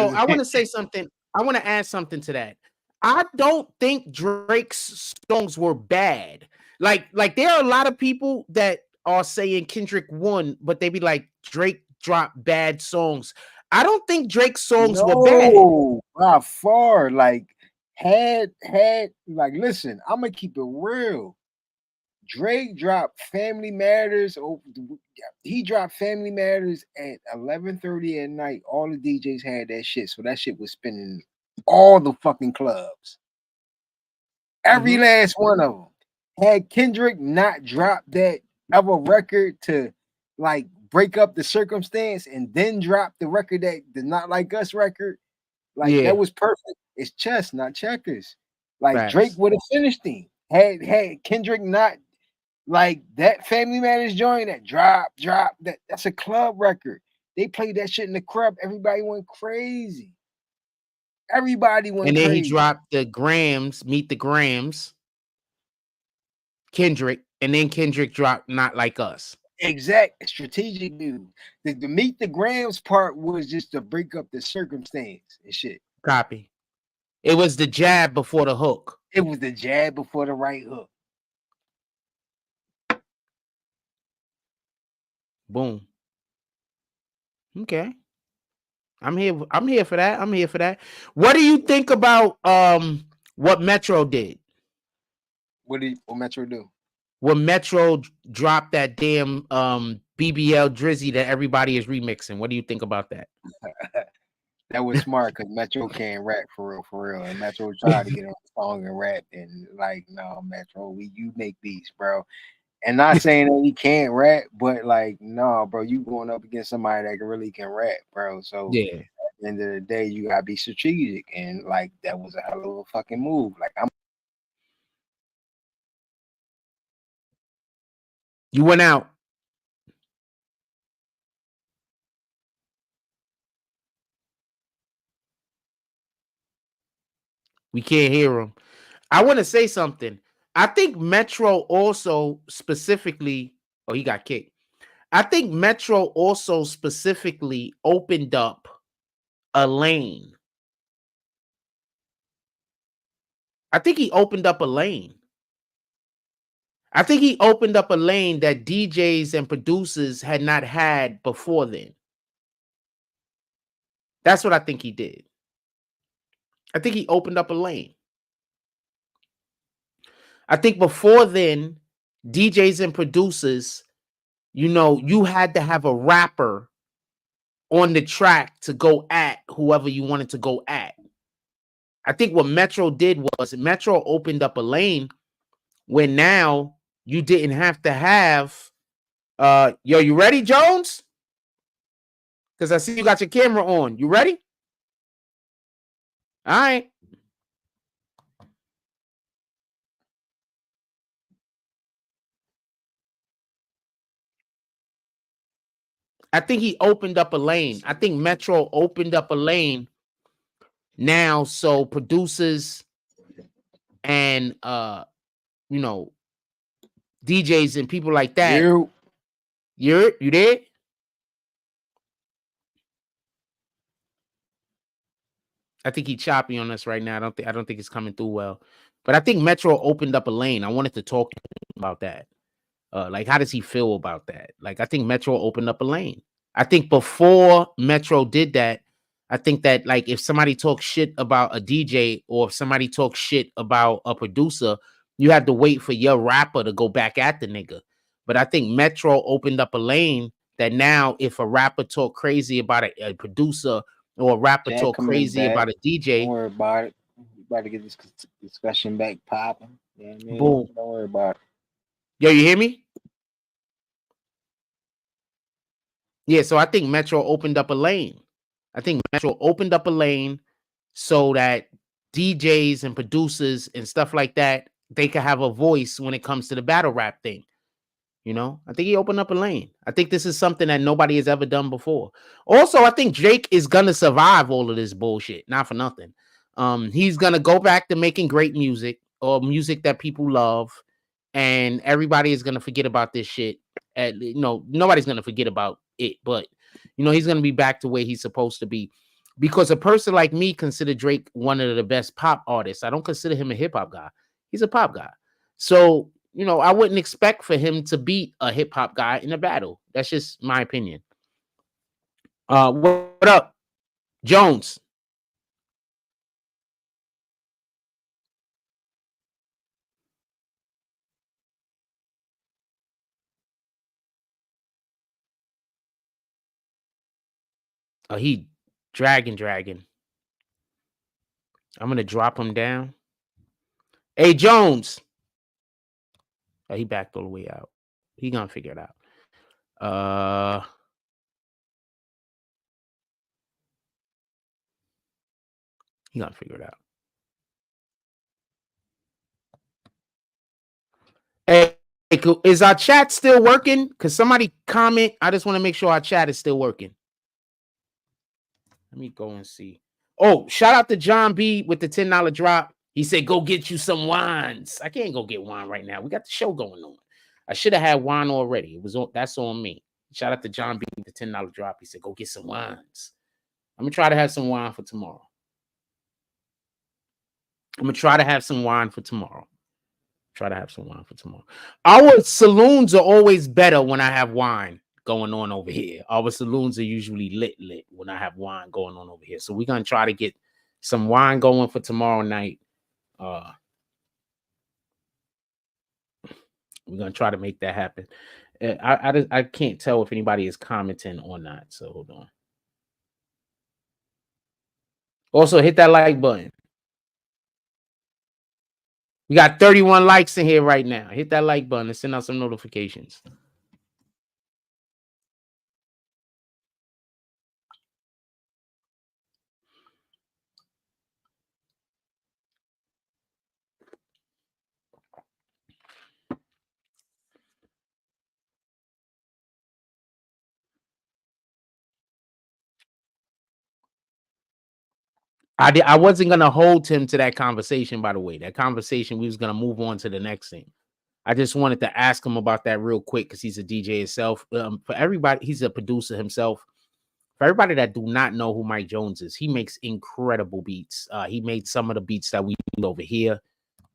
Speaker 3: I want to say something. I want to add something to that. I don't think Drake's songs were bad. Like there are a lot of people that are saying Kendrick won, but they be like, Drake dropped bad songs. I don't think Drake's songs were bad.
Speaker 7: By far. Like, like, listen, I'm gonna keep it real. Drake dropped Family Matters. He dropped Family Matters at 11:30 at night. All the DJs had that shit, so that shit was spinning all the fucking clubs. Every last one of them. Had Kendrick not dropped that other record to like break up the circumstance and then drop the record that the Not Like Us record, like that was perfect. It's chess, not checkers. Like Drake would have finished him. Had Kendrick not like that Family Matters joint, that drop, that's a club record. They played that shit in the club. Everybody went crazy. Everybody went crazy.
Speaker 3: And then he dropped the Grams, Meet the Grams, Kendrick, and then Kendrick dropped Not Like Us.
Speaker 7: Exact strategic move. The Meet the Grams part was just to break up the circumstance and shit.
Speaker 3: Copy. It was the jab before the hook.
Speaker 7: It was the jab before the right hook.
Speaker 3: Boom. Okay. I'm here for that. I'm here for that. What do you think about what Metro did?
Speaker 7: What Metro do?
Speaker 3: when Metro dropped that damn BBL Drizzy that everybody is remixing. What do you think about that?
Speaker 7: That was smart because Metro can't rap for real. And Metro tried to get on the song and rap, and like, no, Metro, you make beats, bro. And not saying that he can't rap, but like, no, bro, you going up against somebody that really can rap, bro. So
Speaker 3: Yeah.
Speaker 7: at the end of the day, you gotta be strategic, and like that was a hell of a fucking move. Like
Speaker 3: You went out. We can't hear him. I want to say something. I think Metro also specifically, oh, he got kicked. I think Metro also specifically opened up a lane. I think he opened up a lane. I think he opened up a lane that DJs and producers had not had before then. That's what I think he did. I think he opened up a lane. I think before then, DJs and producers, you know, you had to have a rapper on the track to go at whoever you wanted to go at. I think what Metro did was Metro opened up a lane where now you didn't have to have yo, you ready, Jones? Because I see you got your camera on. You ready? All right. I think he opened up a lane. I think Metro opened up a lane now so producers and you know, DJs and people like that. You there? I think he's choppy on us right now. I don't think it's coming through well. But I think Metro opened up a lane. I wanted to talk about that. Like, how does he feel about that? Like, I think Metro opened up a lane. I think before Metro did that, I think that, like, if somebody talks shit about a DJ or if somebody talks shit about a producer, you had to wait for your rapper to go back at the nigga. But I think Metro opened up a lane that now if a rapper talk crazy about a producer or a rapper
Speaker 7: Jack
Speaker 3: talk crazy about a DJ,
Speaker 7: don't worry about it. We about to get this discussion back popping. You know what I mean?
Speaker 3: Boom.
Speaker 7: Don't worry about it.
Speaker 3: Yo, you hear me? Yeah, so I think Metro opened up a lane. I think Metro opened up a lane so that DJs and producers and stuff like that, they could have a voice when it comes to the battle rap thing. You know, I think he opened up a lane. I think this is something that nobody has ever done before. Also, I think Drake is gonna survive all of this bullshit, not for nothing. He's gonna go back to making great music or music that people love, and everybody is gonna forget about this shit. You know, nobody's gonna forget about it, but you know, he's gonna be back to where he's supposed to be. Because a person like me consider Drake one of the best pop artists. I don't consider him a hip hop guy. He's a pop guy. So, you know, I wouldn't expect for him to beat a hip hop guy in a battle. That's just my opinion. What up, Jones? Oh, he dragging. I'm gonna drop him down. Hey, Jones. Oh, he backed all the way out. He gonna figure it out. He gonna figure it out. Hey, is our chat still working? Cause somebody comment. I just want to make sure our chat is still working. Let me go and see. Oh, shout out to John B with the $10 drop. He said, go get you some wines. I can't go get wine right now. We got the show going on. I should have had wine already. That's on me. Shout out to John B with the $10 drop. He said, go get some wines. I'm gonna try to have some wine for tomorrow. Our saloons are always better when I have wine going on over here. Our saloons are usually lit when I have wine going on over here. So we're gonna try to get some wine going for tomorrow night. We're gonna try to make that happen. I can't tell if anybody is commenting or not. So hold on. Also, hit that like button. We got 31 likes in here right now. Hit that like button and send out some notifications. I wasn't gonna hold him to that conversation, by the way. That conversation, we was gonna move on to the next thing. I just wanted to ask him about that real quick because he's a DJ himself. For everybody, he's a producer himself. For everybody that do not know who Mike Jones is, he makes incredible beats. He made some of the beats that we do over here,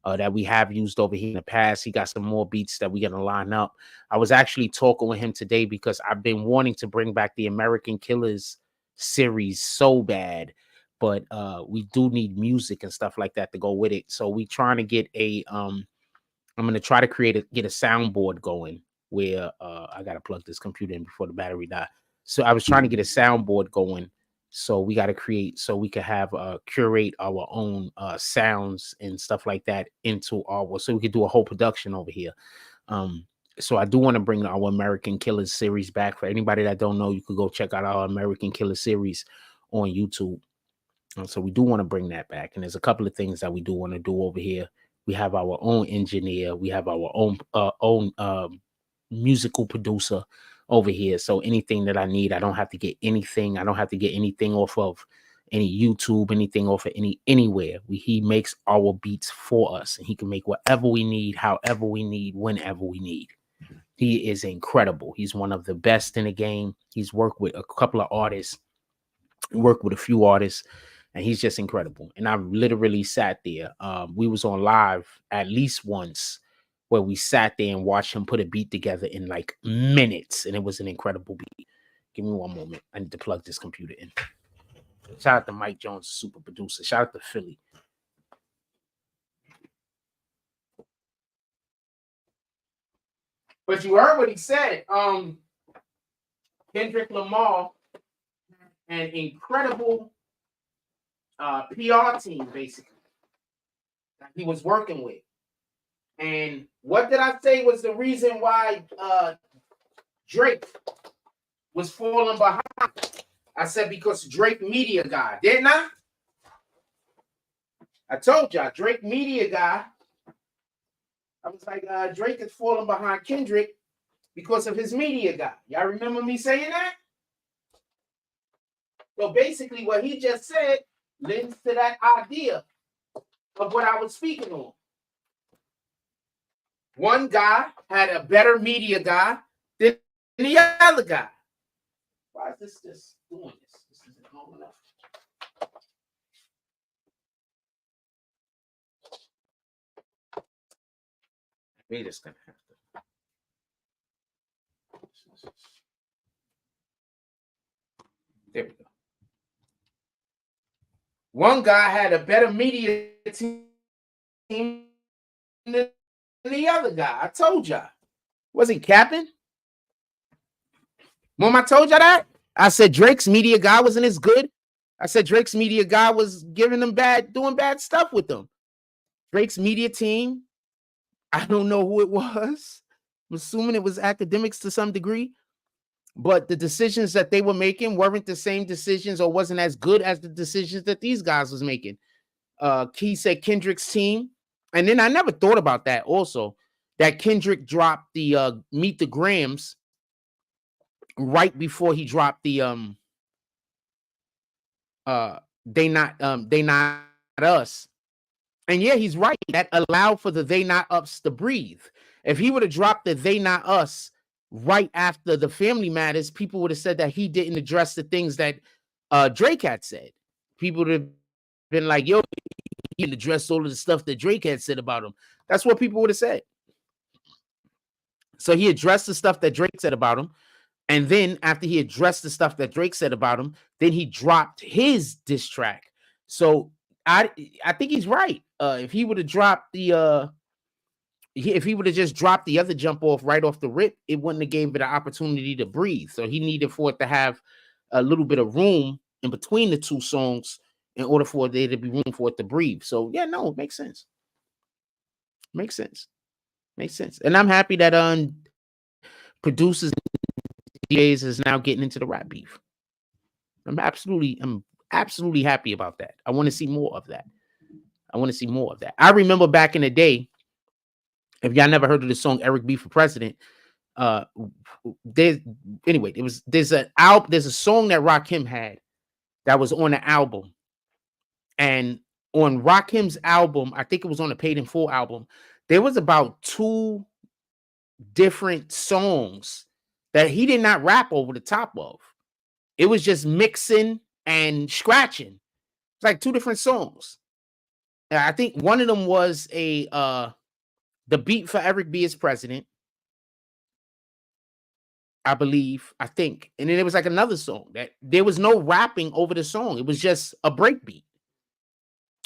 Speaker 3: that we have used over here in the past. He got some more beats that we're gonna line up. I was actually talking with him today because I've been wanting to bring back the American Killers series so bad, but we do need music and stuff like that to go with it. So we trying to get a I'm gonna try to get a soundboard going where I gotta plug this computer in before the battery die. So I was trying to get a soundboard going. So we got to create so we could have curate our own sounds and stuff like that into our, so we could do a whole production over here. So I do want to bring our American Killers series back. For anybody that don't know, you could go check out our American Killers series on YouTube. So we do want to bring that back. And there's a couple of things that we do want to do over here. We have our own engineer. We have our own musical producer over here. So anything that I need, I don't have to get anything. I don't have to get anything off of any YouTube, anything off of anywhere. He makes our beats for us, and he can make whatever we need, however we need, whenever we need. He is incredible. He's one of the best in the game. He's worked with a couple of artists, worked with a few artists, and he's just incredible. And I've literally sat there. We was on live at least once where we sat there and watched him put a beat together in like minutes, and it was an incredible beat. Give me one moment. I need to plug this computer in. Shout out to Mike Jones, super producer. Shout out to Philly. But you heard what he said. Kendrick Lamar, an incredible PR team, basically, that he was working with. And what did I say was the reason why Drake was falling behind? I said because Drake media guy, didn't I? I told y'all, Drake media guy. I was like, Drake is falling behind Kendrick because of his media guy. Y'all remember me saying that? So basically what he just said lends to that idea of what I was speaking on. One guy had a better media guy than the other guy. Why is this just doing this? This isn't long enough. We're just gonna have to. There we go. One guy had a better media team than the other guy. I told y'all. Was he capping? Mom, I told y'all that. I said Drake's media guy wasn't as good. I said Drake's media guy was giving them doing bad stuff with them. Drake's media team, I don't know who it was. I'm assuming it was Akademiks to some degree. But the decisions that they were making weren't the same decisions or wasn't as good as the decisions that these guys was making. Key said Kendrick's team. And then I never thought about that also, that Kendrick dropped the Meet the Grams right before he dropped the They Not Us. And yeah, he's right. That allowed for the They Not Us to breathe. If he would have dropped the They Not Us right after the Family Matters, people would have said that he didn't address the things that Drake had said. People would have been like, yo, he didn't address all of the stuff that Drake had said about him. That's what people would have said. So he addressed the stuff that Drake said about him. And then after he addressed the stuff that Drake said about him, then he dropped his diss track. So I think he's right. If he would have dropped the if he would have just dropped the other jump off right off the rip, it wouldn't have gave it an opportunity to breathe. So he needed for it to have a little bit of room in between the two songs in order for there to be room for it to breathe. So yeah, no, it makes sense. Makes sense. Makes sense. And I'm happy that producers and DJs is now getting into the rap beef. I'm absolutely happy about that. I want to see more of that. I remember back in the day, if y'all never heard of the song Eric B for President, there's a song that Rakim had that was on the album. And on Rakim's album, I think it was on the Paid in Full album, there was about 2 different songs that he did not rap over the top of. It was just mixing and scratching. It's like 2 different songs. And I think one of them was the beat for Eric B as President, I think. And then there was like another song that there was no rapping over the song. It was just a break beat,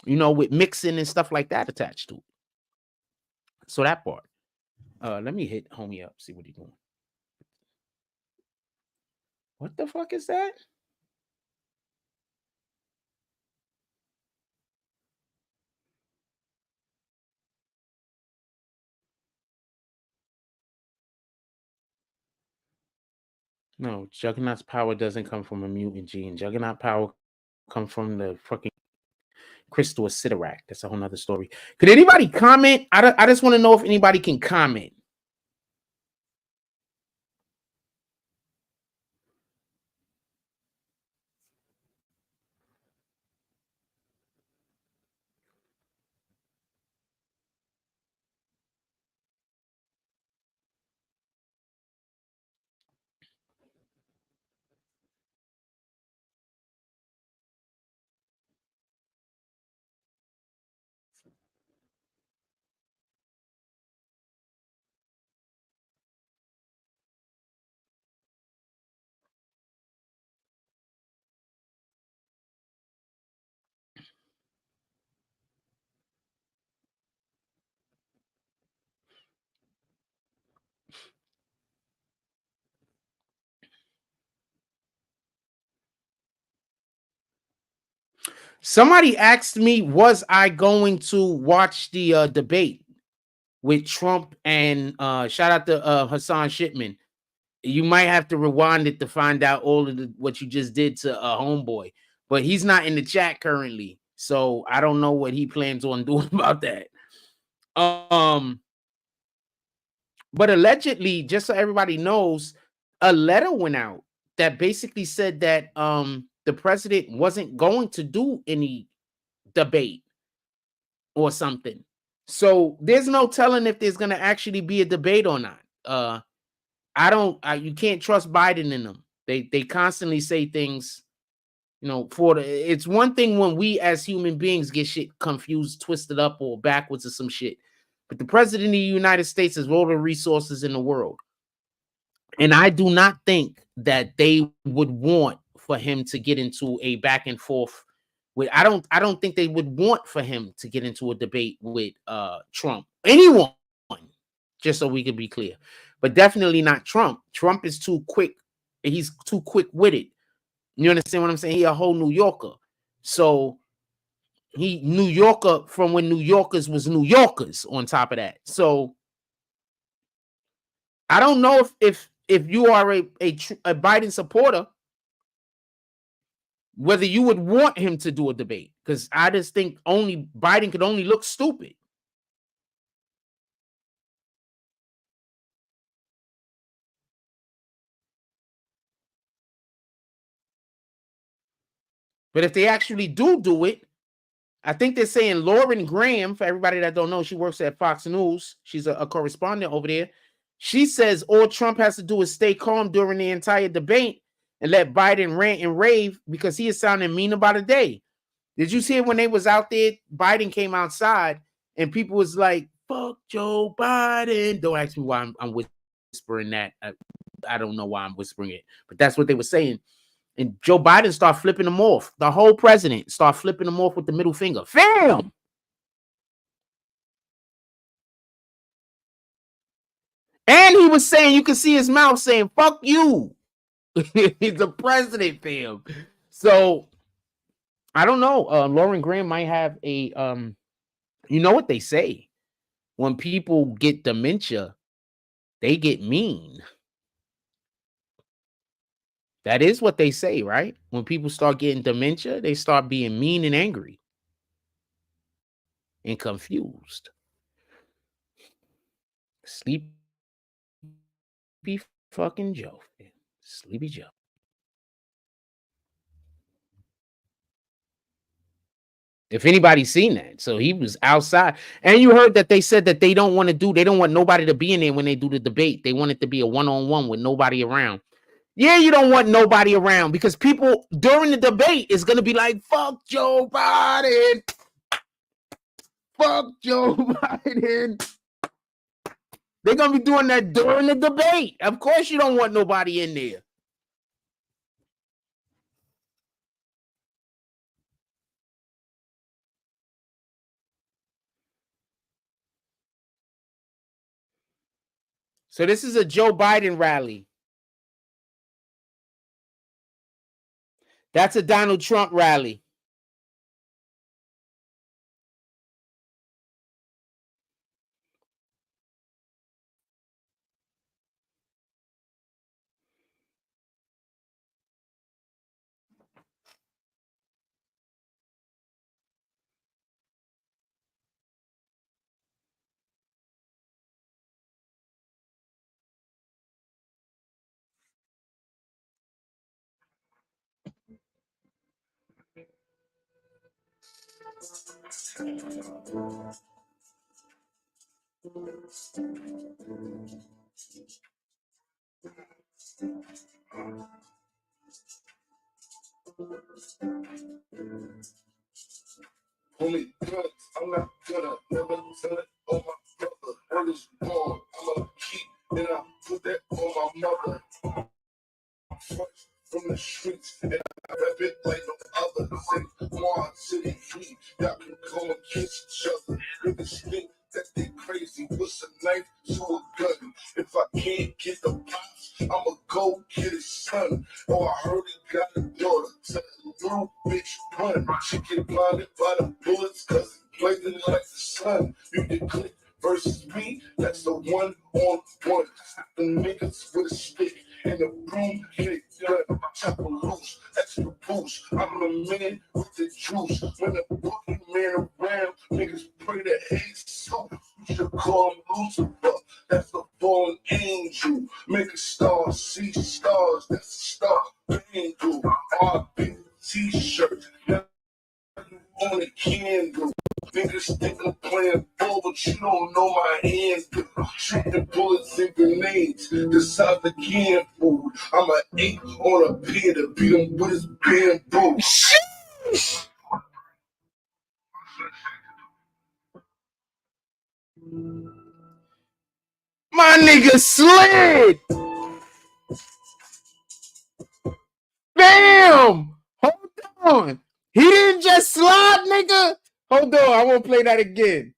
Speaker 3: with mixing and stuff like that attached to it. So that part. Let me hit homie up, see what he's doing. What the fuck is that? No, Juggernaut's power doesn't come from a mutant gene. Juggernaut power comes from the fucking crystal of Sidorak. That's a whole nother story. Could anybody comment? I just want to know if anybody can comment. Somebody asked me, was I going to watch the debate with Trump and shout out to Hassan Shipman. You might have to rewind it to find out all of what you just did to homeboy, but he's not in the chat currently, so I don't know what he plans on doing about that. But allegedly, just so everybody knows, a letter went out that basically said that the president wasn't going to do any debate or something. So there's no telling if there's going to actually be a debate or not. You can't trust Biden in them. They constantly say things, it's one thing when we as human beings get shit confused, twisted up, or backwards or some shit. But the president of the United States has all the resources in the world. And I do not think that they would want for him to get into a back and forth with, I don't think they would want for him to get into a debate with Trump. Anyone, just so we can be clear. But definitely not Trump. Trump is too quick. He's too quick-witted. You understand what I'm saying? He a whole New Yorker. So he New Yorker from when New Yorkers was New Yorkers on top of that. So I don't know if you are a Biden supporter, whether you would want him to do a debate, because I just think only Biden could only look stupid. But if they actually do it, I think they're saying Lauren Graham, for everybody that don't know, she works at Fox News. She's a correspondent over there. She says all Trump has to do is stay calm during the entire debate and let Biden rant and rave because he is sounding mean about a day. Did you see it when they was out there? Biden came outside and people was like, fuck Joe Biden. Don't ask me why I'm whispering that. I don't know why I'm whispering it, but that's what they were saying. And Joe Biden started flipping them off. The whole president started flipping them off with the middle finger. Fam! And he was saying, you can see his mouth saying, fuck you. He's the president, fam. So I don't know. Lauren Graham might have a you know what they say? When people get dementia, they get mean. That is what they say, right? When people start getting dementia, they start being mean and angry and confused. Sleepy fucking Joe. Sleepy Joe. If anybody's seen that. So he was outside. And you heard that they said that they don't want nobody to be in there when they do the debate. They want it to be a one-on-one with nobody around. Yeah, you don't want nobody around because people during the debate is going to be like, fuck Joe Biden. Fuck Joe Biden. They're going to be doing that during the debate. Of course you don't want nobody in there. So this is a Joe Biden rally. That's a Donald Trump rally.
Speaker 8: Homie, I'm not gonna never tell it on my brother. Word is born, I'ma keep, and I put that on my mother. Fresh from the streets, and I rap it like no other. Say, Quan City Heat, y'all can go and kiss each other. Niggas think that they crazy. What's a knife to a gun? If I can't get the pops, I'ma go get his son. Oh, I heard he got a daughter. Tell the little bitch run. She get blinded by the bullets, cause it blazing like the sun. You can click versus me, that's the one on one. The niggas with a stick and the broom get it done. Chop a loose, extra boost. I'm the man with the juice. When the boogie man around, niggas pray to hate soup. You should call him Lucifer. That's the fallen angel. Make a star, see stars. That's a star. Angel. R.B. T-shirt. On a candle. Niggas think I'm playing ball, but you don't know my hand. Shooting bullets and grenades. The size of canned food. I'm an 8 on a pier to beat him with his bamboo.
Speaker 3: My nigga slid. Bam! Hold on. He didn't just slide, nigga. Hold on. I won't play that again.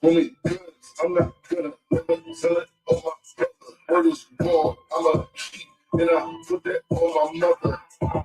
Speaker 8: Homie, I'm not gonna never tell it on my brother. Word is born, I'ma keep, and I put that on my mother.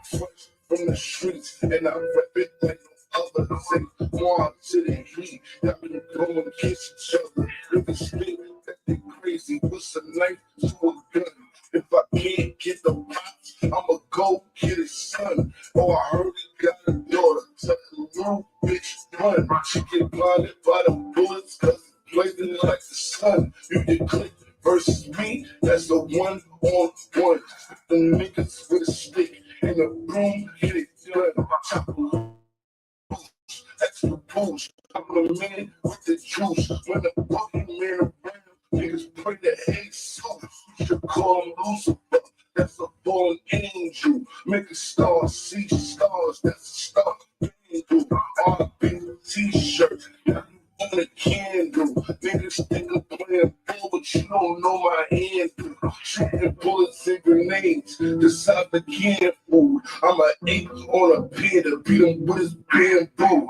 Speaker 8: Fresh from the streets, and I rap it like no other. Say, Quan City Heat, y'all can go and kiss each other. Niggas think that they crazy. What's a knife to a gun? If I can't get the pops, I'ma go get his son. Oh, I heard he got a daughter. Tell the little bitch run. She get blinded by the bullets, cause it's blazing like the sun. You can click versus me, that's the one on one. The niggas with a stick and the broom get it done. Chop a loose, extra boost. I'm the man with the juice. When the boogie man around, Niggas pray to Jesus. You should call him Lucifer. That's a fallen angel. Make a star see stars. That's a star angel. R&B t-shirt. Now you want a candle. Niggas think I'm playing ball, but you don't know my handle. Shooting bullets and grenades. Decide the canned food. I'm an ape on a pin to beat him with his bamboo.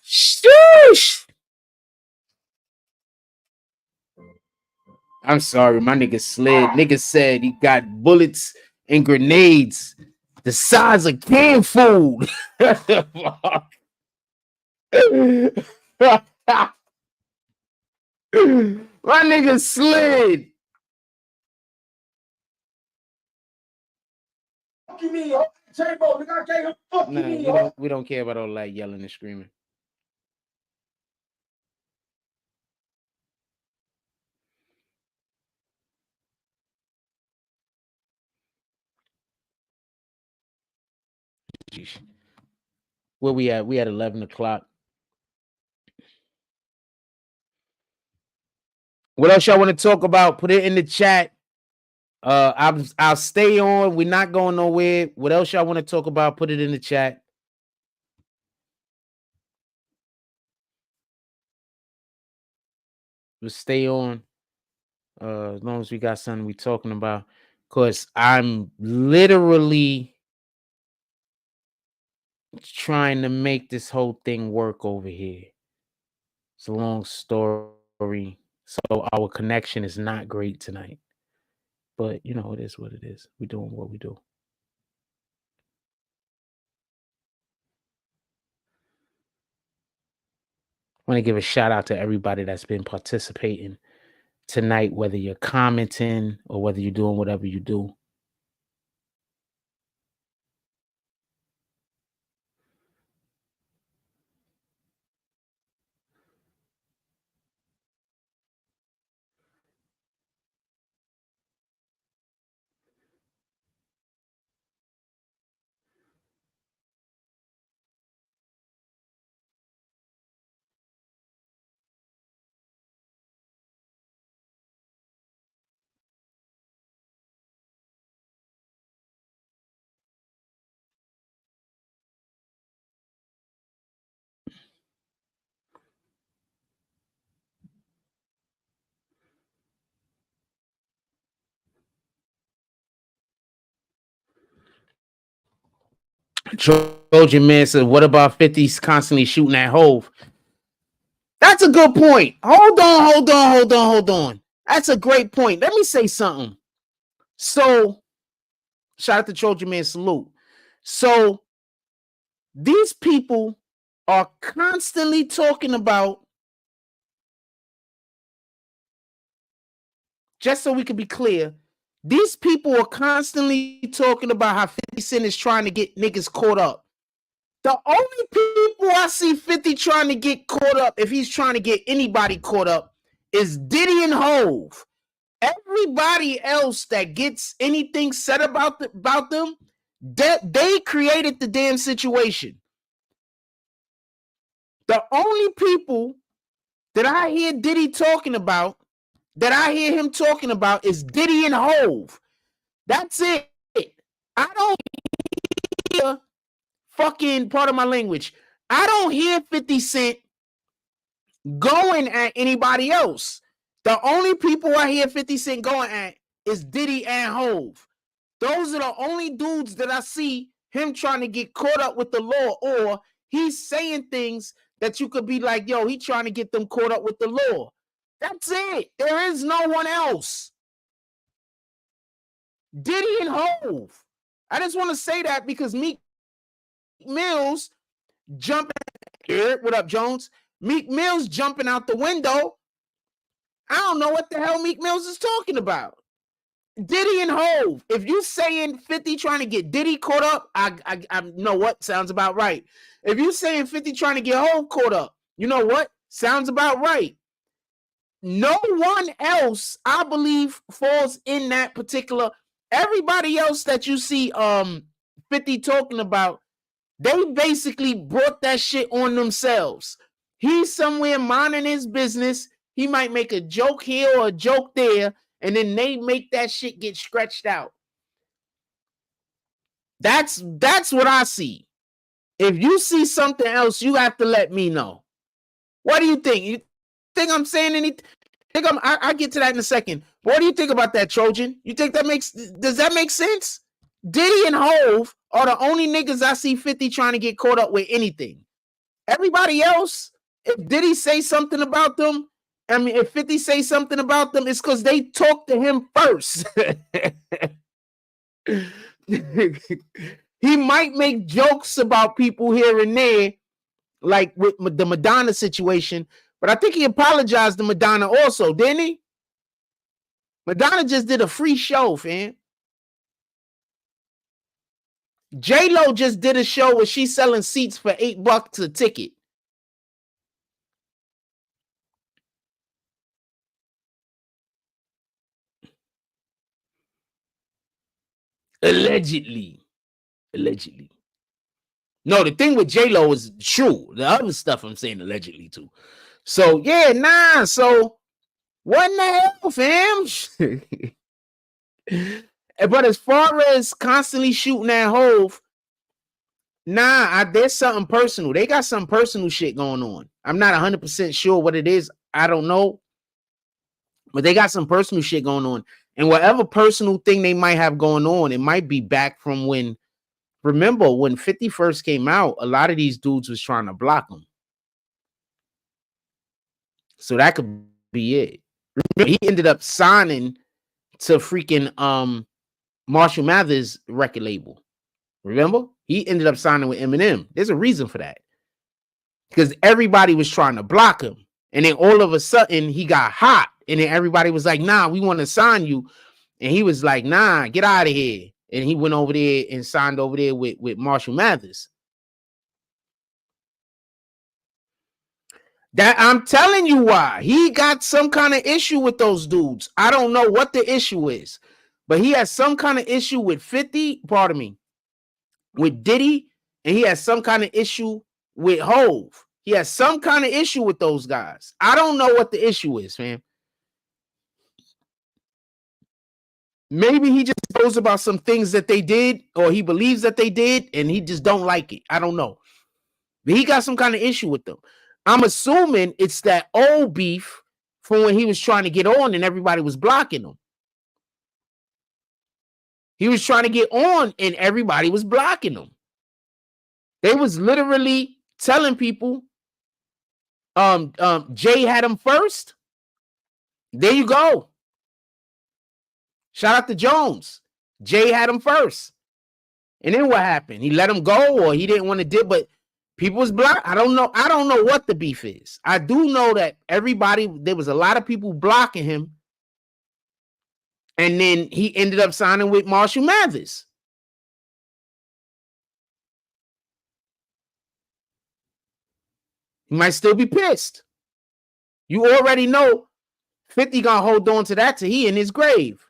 Speaker 3: Sheesh. I'm sorry, my nigga slid. Nigga said he got bullets and grenades the size of canned food. My nigga slid.
Speaker 8: Fuck you mean? J-Bo, nigga, I gave him fuck you mean?
Speaker 3: We don't care about all that yelling and screaming. Where we at? We at 11 o'clock. What else y'all want to talk about? Put it in the chat. I'll stay on. We're not going nowhere. What else y'all want to talk about? Put it in the chat. We'll stay on. As long as we got something we talking about. Because I'm literally trying to make this whole thing work over here. It's a long story. So our connection is not great tonight. But, you know, it is what it is. We're doing what we do. I want to give a shout out to everybody that's been participating tonight, whether you're commenting or whether you're doing whatever you do. Trojan Man said, what about 50's constantly shooting at Hove? That's a good point. Hold on. That's a great point. Let me say something. So, shout out to Trojan Man, salute. So, these people are constantly talking about, just so we can be clear, these people are constantly talking about how 50 Cent is trying to get niggas caught up. The only people I see 50 trying to get caught up, if he's trying to get anybody caught up, is Diddy and Hove. Everybody else that gets anything said about them, they created the damn situation. The only people that I hear Diddy talking about, that I hear him talking about, is Diddy and Hove. That's it. I don't hear fucking, part of my language, I don't hear 50 Cent going at anybody else. The only people I hear 50 Cent going at is Diddy and Hove. Those are the only dudes that I see him trying to get caught up with the law, or he's saying things that you could be like, yo, he trying to get them caught up with the law. That's it. There is no one else. Diddy and Hove. I just want to say that because Meek Mills jumping. What up, Jones? Meek Mills jumping out the window. I don't know what the hell Meek Mills is talking about. Diddy and Hove. If you saying 50 trying to get Diddy caught up, I know what sounds about right. If you saying 50 trying to get Hove caught up, you know what sounds about right. No one else, I believe, falls in that particular. Everybody else that you see 50 talking about, they basically brought that shit on themselves. He's somewhere minding his business. He might make a joke here or a joke there, and then they make that shit get stretched out. That's what I see. If you see something else, you have to let me know. What do you think? You think I'm saying anything? I'll get to that in a second. What do you think about that, Trojan? You think does that make sense? Diddy and Hove are the only niggas I see 50 trying to get caught up with anything. Everybody else, if Diddy say something about them, I mean, if 50 say something about them, it's because they talked to him first. He might make jokes about people here and there, like with the Madonna situation, but I think he apologized to Madonna also, didn't he? Madonna just did a free show, fam. J-Lo just did a show where she's selling seats for $8 a ticket. Allegedly. No, the thing with J-Lo is true. The other stuff I'm saying allegedly too. So yeah, nah. So what in the hell, fam? But as far as constantly shooting at Hove, nah, there's something personal. They got some personal shit going on. I'm not 100% sure what it is. I don't know. But they got some personal shit going on. And whatever personal thing they might have going on, it might be back from when, remember, when 50 first came out, a lot of these dudes was trying to block him. So that could be it. Remember, he ended up signing to freaking Marshall Mathers record label. Remember? He ended up signing with Eminem. There's a reason for that. Because everybody was trying to block him. And then all of a sudden, he got hot. And then everybody was like, nah, we want to sign you. And he was like, nah, get out of here. And he went over there and signed over there with Marshall Mathers. That I'm telling you why. He got some kind of issue with those dudes. I don't know what the issue is. But he has some kind of issue with 50, pardon me, with Diddy. And he has some kind of issue with Hove. He has some kind of issue with those guys. I don't know what the issue is, fam. Maybe he just knows about some things that they did, or he believes that they did, and he just don't like it. I don't know. But he got some kind of issue with them. I'm assuming it's that old beef from when he was trying to get on and everybody was blocking him. He was trying to get on and everybody was blocking him. They was literally telling people, Jay had him first. There you go. Shout out to Jones. Jay had him first. And then what happened? He let him go, or he didn't want to do, but people was blocked. I don't know. I don't know what the beef is. I do know that there was a lot of people blocking him. And then he ended up signing with Marshall Mathers. He might still be pissed. You already know 50 gonna hold on to that till he in his grave.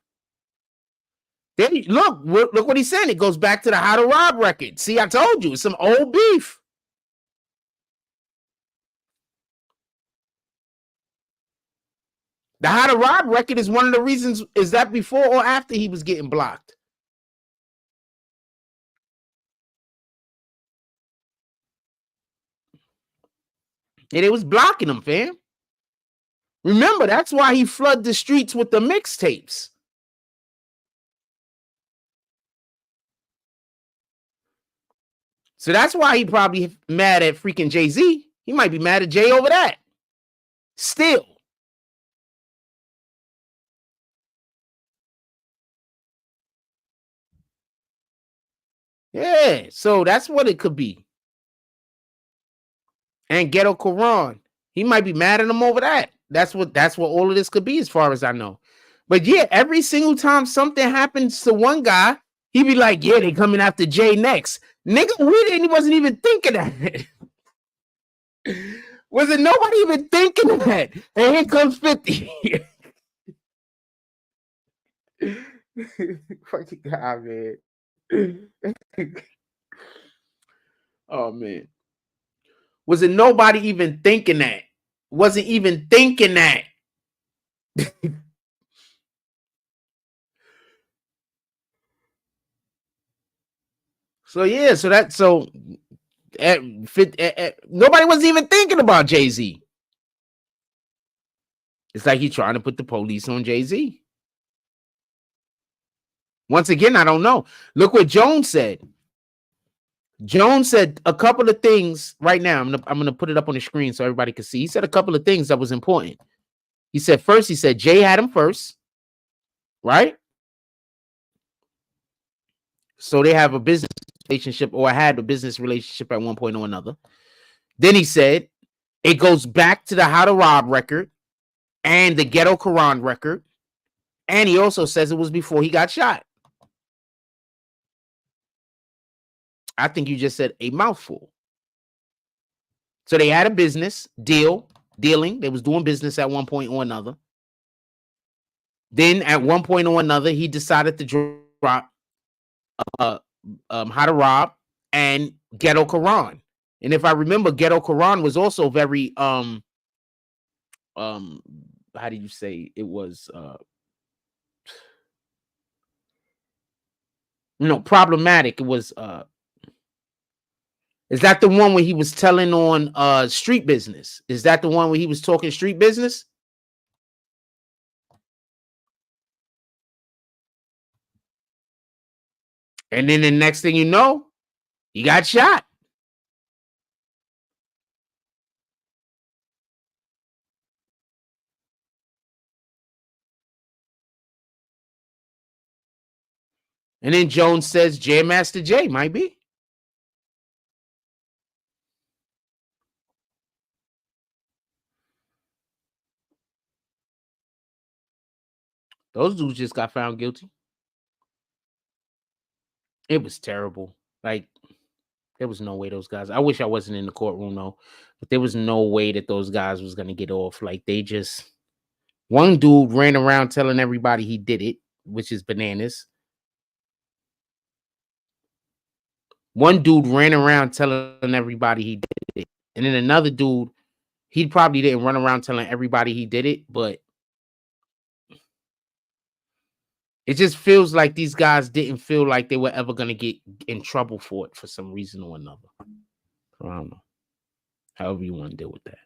Speaker 3: Then look what he's saying. It goes back to the How to Rob record. See, I told you, it's some old beef. The How to Rob record is one of the reasons. Is that before or after he was getting blocked? And it was blocking him, fam. Remember, that's why he flooded the streets with the mixtapes. So that's why he probably mad at freaking Jay-Z. He might be mad at Jay over that. Still. Yeah, so that's what it could be. And Ghetto Quran, he might be mad at him over that. That's what all of this could be, as far as I know. But yeah, every single time something happens to one guy, he be like, yeah, they coming after Jay next. Nigga, wasn't even thinking that. Wasn't nobody even thinking of that? And here comes 50. Fucking God, man. Oh, man. Wasn't nobody even thinking that? Wasn't even thinking that. So, yeah, nobody was even thinking about Jay-Z. It's like he's trying to put the police on Jay-Z. Once again, I don't know. Look what Jones said. Jones said a couple of things right now. I'm gonna put it up on the screen so everybody can see. He said a couple of things that was important. He said Jay had him first, right? So they have a business relationship, or had a business relationship at one point or another. Then he said it goes back to the How to Rob record and the Ghetto Quran record. And he also says it was before he got shot. I think you just said a mouthful. So they had a business dealing. They was doing business at one point or another. Then at one point or another, he decided to drop How to Rob and Ghetto Quran. And if I remember, Ghetto Quran was also very how do you say it was problematic. It was is that the one where he was telling on street business? Is that the one where he was talking street business? And then the next thing you know, he got shot. And then Jones says J Master J might be. Those dudes just got found guilty. It was terrible. Like, there was no way those guys. I wish I wasn't in the courtroom though, but there was no way that those guys was gonna get off. Like, they just, one dude ran around telling everybody he did it, which is bananas. One dude ran around telling everybody he did it, and then another dude, he probably didn't run around telling everybody he did it, but it just feels like these guys didn't feel like they were ever gonna get in trouble for it for some reason or another. So I don't know. However you want to deal with that.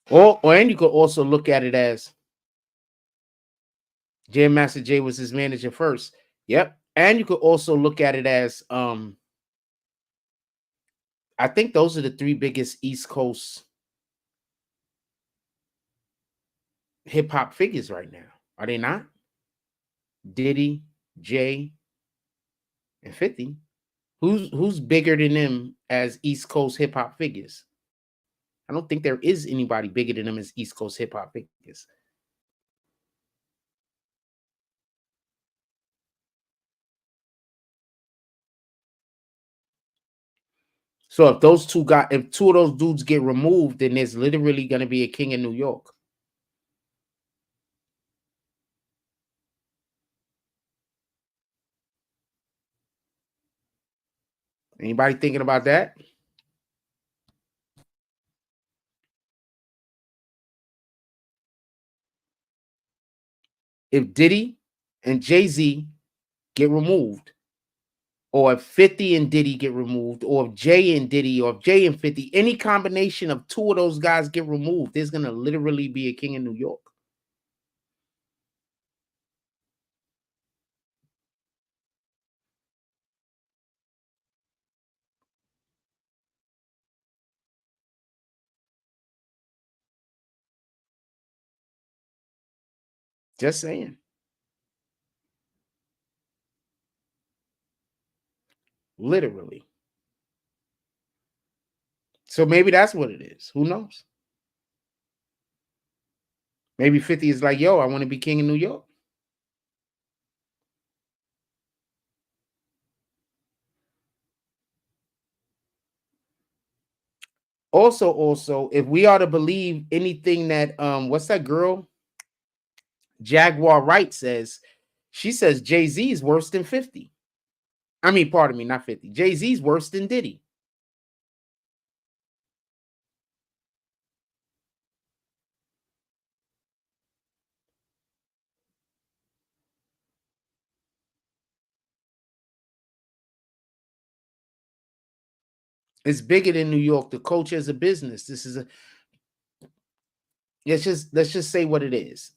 Speaker 3: Or and you could also look at it as Jam Master Jay was his manager first. Yep. And you could also look at it as I think those are the three biggest East Coast hip hop figures right now. Are they not? Diddy, Jay, and 50. Who's bigger than them as East Coast hip hop figures? I don't think there is anybody bigger than them as East Coast hip hop figures. So if two of those dudes get removed, then there's literally going to be a king in New York. Anybody thinking about that? If Diddy and Jay-Z get removed, or if 50 and Diddy get removed, or if Jay and Diddy, or if Jay and 50, any combination of two of those guys get removed, there's going to literally be a king in New York. Just saying. Literally. So maybe that's what it is. Who knows? Maybe 50 is like, yo, I want to be king of New York. Also, if we are to believe anything that what's that girl? Jaguar Wright says, she says Jay-Z is worse than 50. I mean, pardon me, not 50. Jay-Z's worse than Diddy. It's bigger than New York. The culture is a business. This is a let's just say what it is.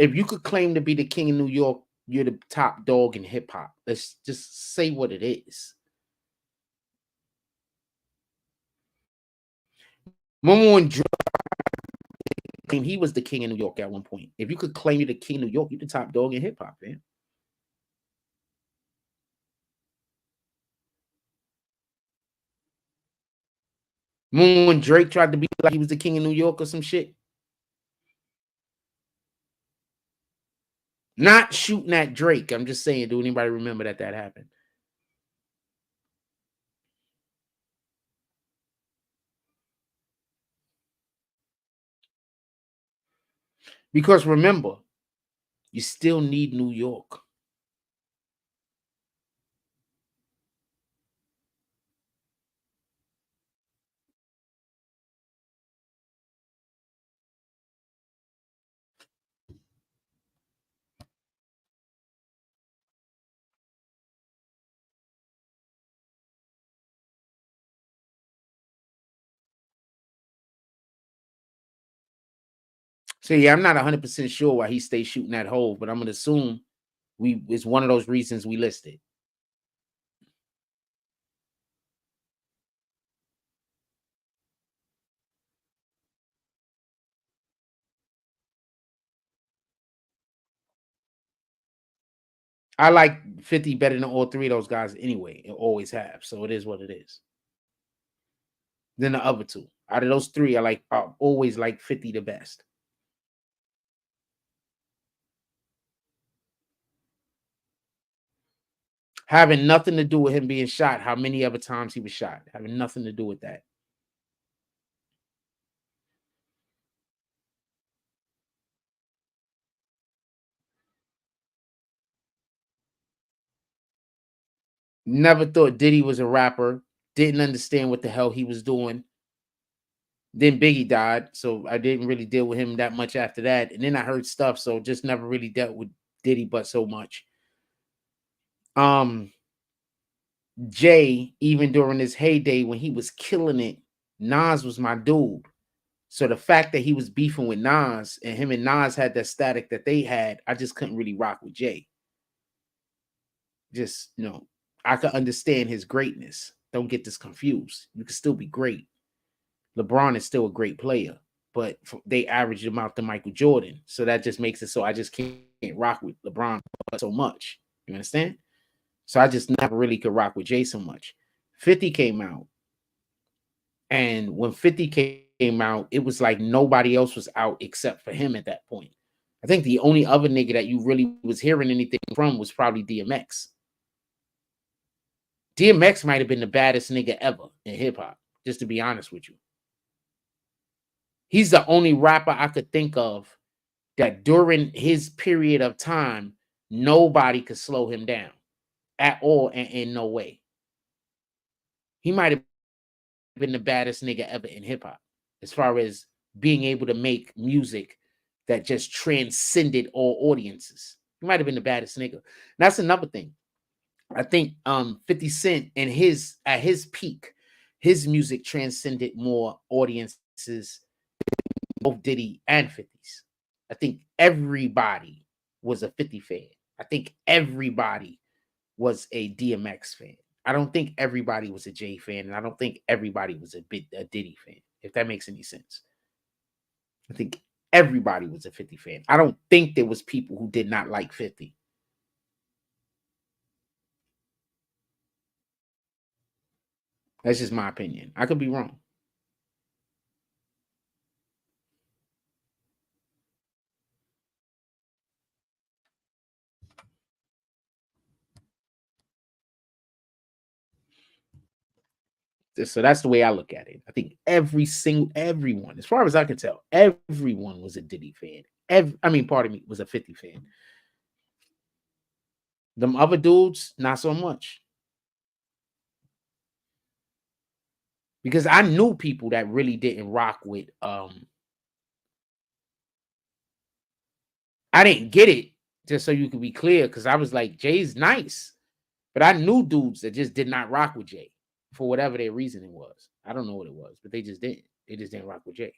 Speaker 3: If you could claim to be the king of New York, you're the top dog in hip hop. Let's just say what it is. Remember when Drake claimed he was the king of New York at one point? If you could claim you're the king of New York, you're the top dog in hip hop, man. Remember when Drake tried to be like he was the king of New York or some shit? Not shooting at Drake. I'm just saying, do anybody remember that happened? Because remember, you still need New York. So yeah, I'm not 100% sure why he stays shooting that hole, but I'm gonna assume it's one of those reasons we listed. I like 50 better than all three of those guys anyway. It always have. So it is what it is. Then the other two. Out of those three, I always like 50 the best. Having nothing to do with him being shot, how many other times he was shot. Having nothing to do with that. Never thought Diddy was a rapper. Didn't understand what the hell he was doing. Then Biggie died, so I didn't really deal with him that much after that. And then I heard stuff, so just never really dealt with Diddy but so much. Jay, even during his heyday when he was killing it, Nas was my dude. So the fact that he was beefing with Nas and him and Nas had that static that they had, I just couldn't really rock with Jay. Just, I could understand his greatness. Don't get this confused. You can still be great. LeBron is still a great player, but they averaged him out to Michael Jordan. So that just makes it so I just can't rock with LeBron so much. You understand? So I just never really could rock with Jay so much. 50 came out. And when 50 came out, it was like nobody else was out except for him at that point. I think the only other nigga that you really was hearing anything from was probably DMX. DMX might have been the baddest nigga ever in hip hop, just to be honest with you. He's the only rapper I could think of that during his period of time, nobody could slow him down at all and in no way. He might have been the baddest nigga ever in hip hop as far as being able to make music that just transcended all audiences. He might have been the baddest nigga. That's another thing. I think 50 Cent and at his peak, his music transcended more audiences than both Diddy and 50's. I think everybody was a 50 fan. I think everybody was a DMX fan. I don't think everybody was a Jay fan, and I don't think everybody was a Diddy fan, if that makes any sense. I think everybody was a 50 fan. I don't think there was people who did not like 50. That's just my opinion. I could be wrong. So that's the way I look at it. I think everyone, as far as I can tell, everyone was a Diddy fan. Pardon me, was a 50 fan. Them other dudes, not so much. Because I knew people that really didn't rock with I didn't get it, just so you can be clear, because I was like, Jay's nice. But I knew dudes that just did not rock with Jay for whatever their reasoning was. I don't know what it was, but they just didn't. They just didn't rock with Jay.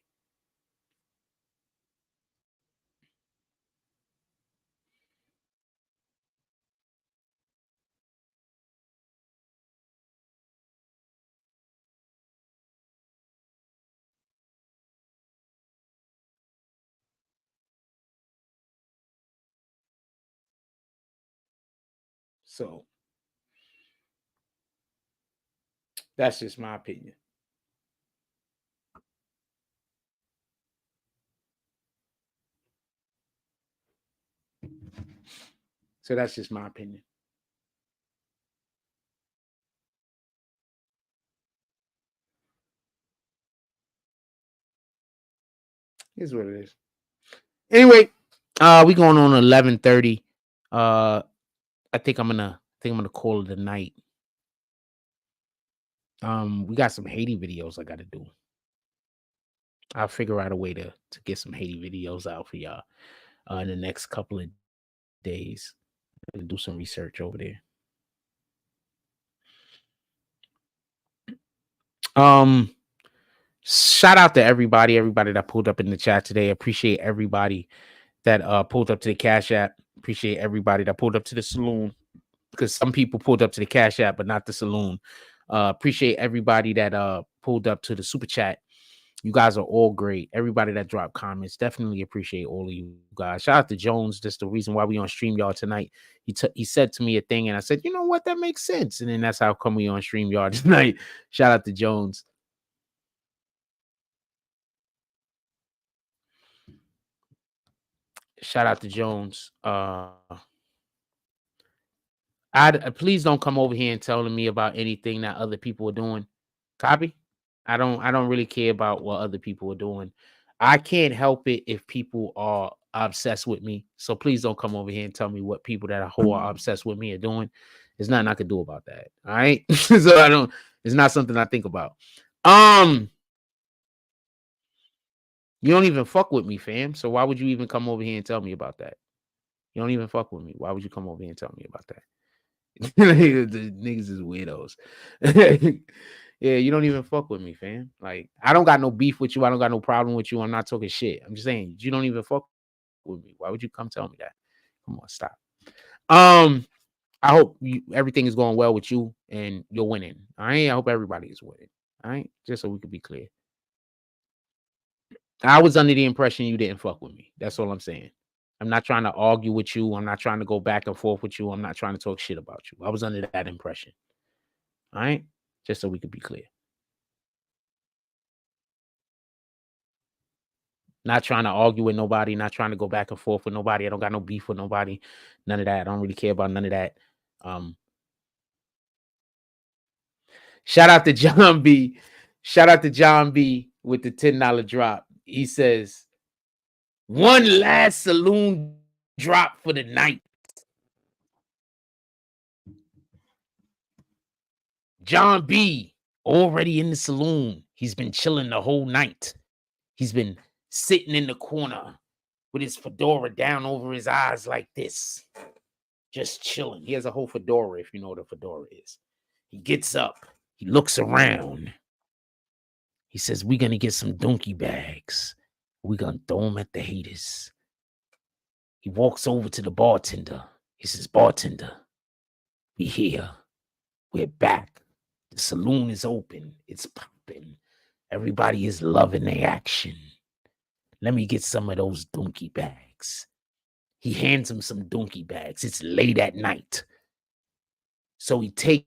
Speaker 3: So that's just my opinion. So that's just my opinion. Here's what it is. Anyway, we going on 11:30. I think I'm gonna call it a night. We got some Haiti videos I gotta do. I'll figure out a way to get some Haiti videos out for y'all in the next couple of days. I'm gonna do some research over there. Shout out to everybody that pulled up in the chat today. Appreciate everybody that pulled up to the Cash App. Appreciate everybody that pulled up to the saloon, because some people pulled up to the Cash App but not the saloon. Appreciate everybody that pulled up to the super chat. You guys are all great. Everybody that dropped comments, definitely appreciate all of you guys. Shout out to Jones. That's the reason why we on StreamYard tonight. He said to me a thing, and I said, you know what, that makes sense. And then that's how come we on StreamYard tonight. Shout out to Jones. Shout out to Jones. Please don't come over here and telling me about anything that other people are doing. Copy? I don't really care about what other people are doing. I can't help it if people are obsessed with me. So please don't come over here and tell me what people that are obsessed with me are doing. There's nothing I could do about that. All right. So it's not something I think about. You don't even fuck with me, fam. So why would you even come over here and tell me about that? You don't even fuck with me. Why would you come over here and tell me about that? The niggas is weirdos. Yeah, you don't even fuck with me, fam. Like, I don't got no beef with you. I don't got no problem with you. I'm not talking shit. I'm just saying, you don't even fuck with me. Why would you come tell me that? Come on, stop. I hope everything is going well with you and you're winning. All right. I hope everybody is winning. All right. Just so we can be clear. I was under the impression you didn't fuck with me. That's all I'm saying. I'm not trying to argue with you. I'm not trying to go back and forth with you. I'm not trying to talk shit about you. I was under that impression. All right. Just so we could be clear. Not trying to argue with nobody. Not trying to go back and forth with nobody. I don't got no beef with nobody. None of that. I don't really care about none of that. Shout out to John B. Shout out to John B with the $10 drop. He says, one last saloon drop for the night. John B already in the saloon. He's been chilling the whole night. He's been sitting in the corner with his fedora down over his eyes like this. Just chilling. He has a whole fedora, if you know what a fedora is. He gets up. He looks around. He says, we're going to get some donkey bags. We're going to throw them at the haters. He walks over to the bartender. He says, bartender, we here. We're back. The saloon is open. It's popping. Everybody is loving the action. Let me get some of those donkey bags. He hands him some donkey bags. It's late at night. So he takes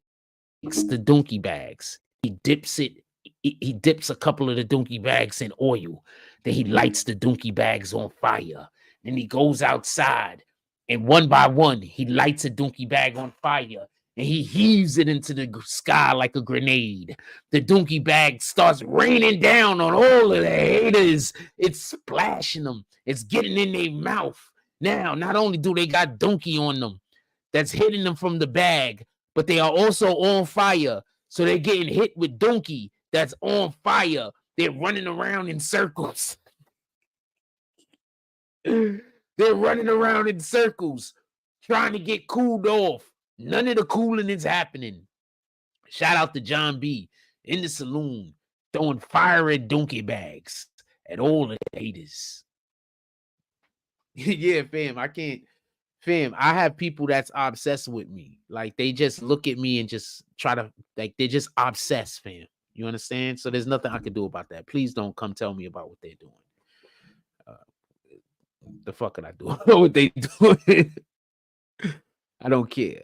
Speaker 3: the donkey bags. he dips it. He dips a couple of the donkey bags in oil. Then he lights the donkey bags on fire. Then he goes outside, and one by one, he lights a donkey bag on fire, and he heaves it into the sky like a grenade. The donkey bag starts raining down on all of the haters. It's splashing them. It's getting in their mouth. Now, not only do they got donkey on them that's hitting them from the bag, but they are also on fire. So they're getting hit with donkey that's on fire. They're running around in circles. They're running around in circles trying to get cooled off. None of the cooling is happening. Shout out to John B. in the saloon throwing fire at donkey bags at all the haters. Yeah, fam, I can't. Fam, I have people that's obsessed with me. Like, they just look at me and just try to, like, they're just obsessed, fam. You understand? So there's nothing I can do about that. Please don't come tell me about what they're doing. The fuck could I do? What they doing? I don't care.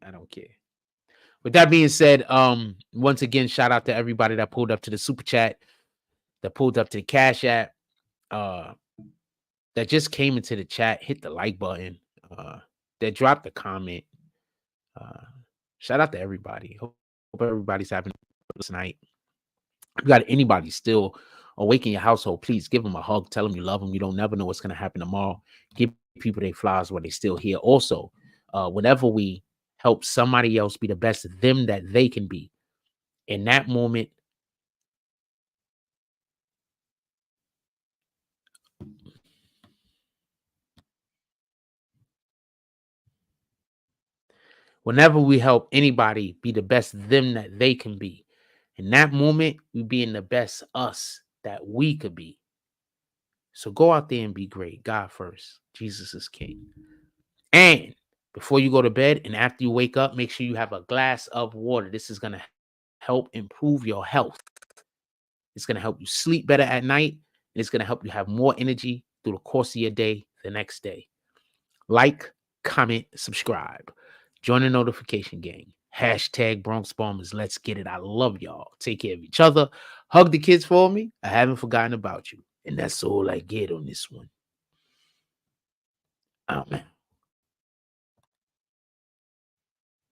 Speaker 3: I don't care. With that being said, once again, shout out to everybody that pulled up to the super chat, that pulled up to the Cash App, that just came into the chat, hit the like button, that dropped a comment. Shout out to everybody. Hope everybody's having a tonight. If you got anybody still awake in your household, please give them a hug. Tell them you love them. You don't never know what's going to happen tomorrow. Give people their flowers while they're still here. Also, whenever we help somebody else be the best of them that they can be, in that moment, whenever we help anybody be the best of them that they can be, in that moment, we being the best us that we could be. So go out there and be great. God first. Jesus is king. And before you go to bed and after you wake up, make sure you have a glass of water. This is going to help improve your health. It's going to help you sleep better at night. And it's going to help you have more energy through the course of your day the next day. Like, comment, subscribe. Join the notification gang. Hashtag Bronx Bombers. Let's get it. I love y'all. Take care of each other. Hug the kids for me. I haven't forgotten about you. And that's all I get on this one. Amen.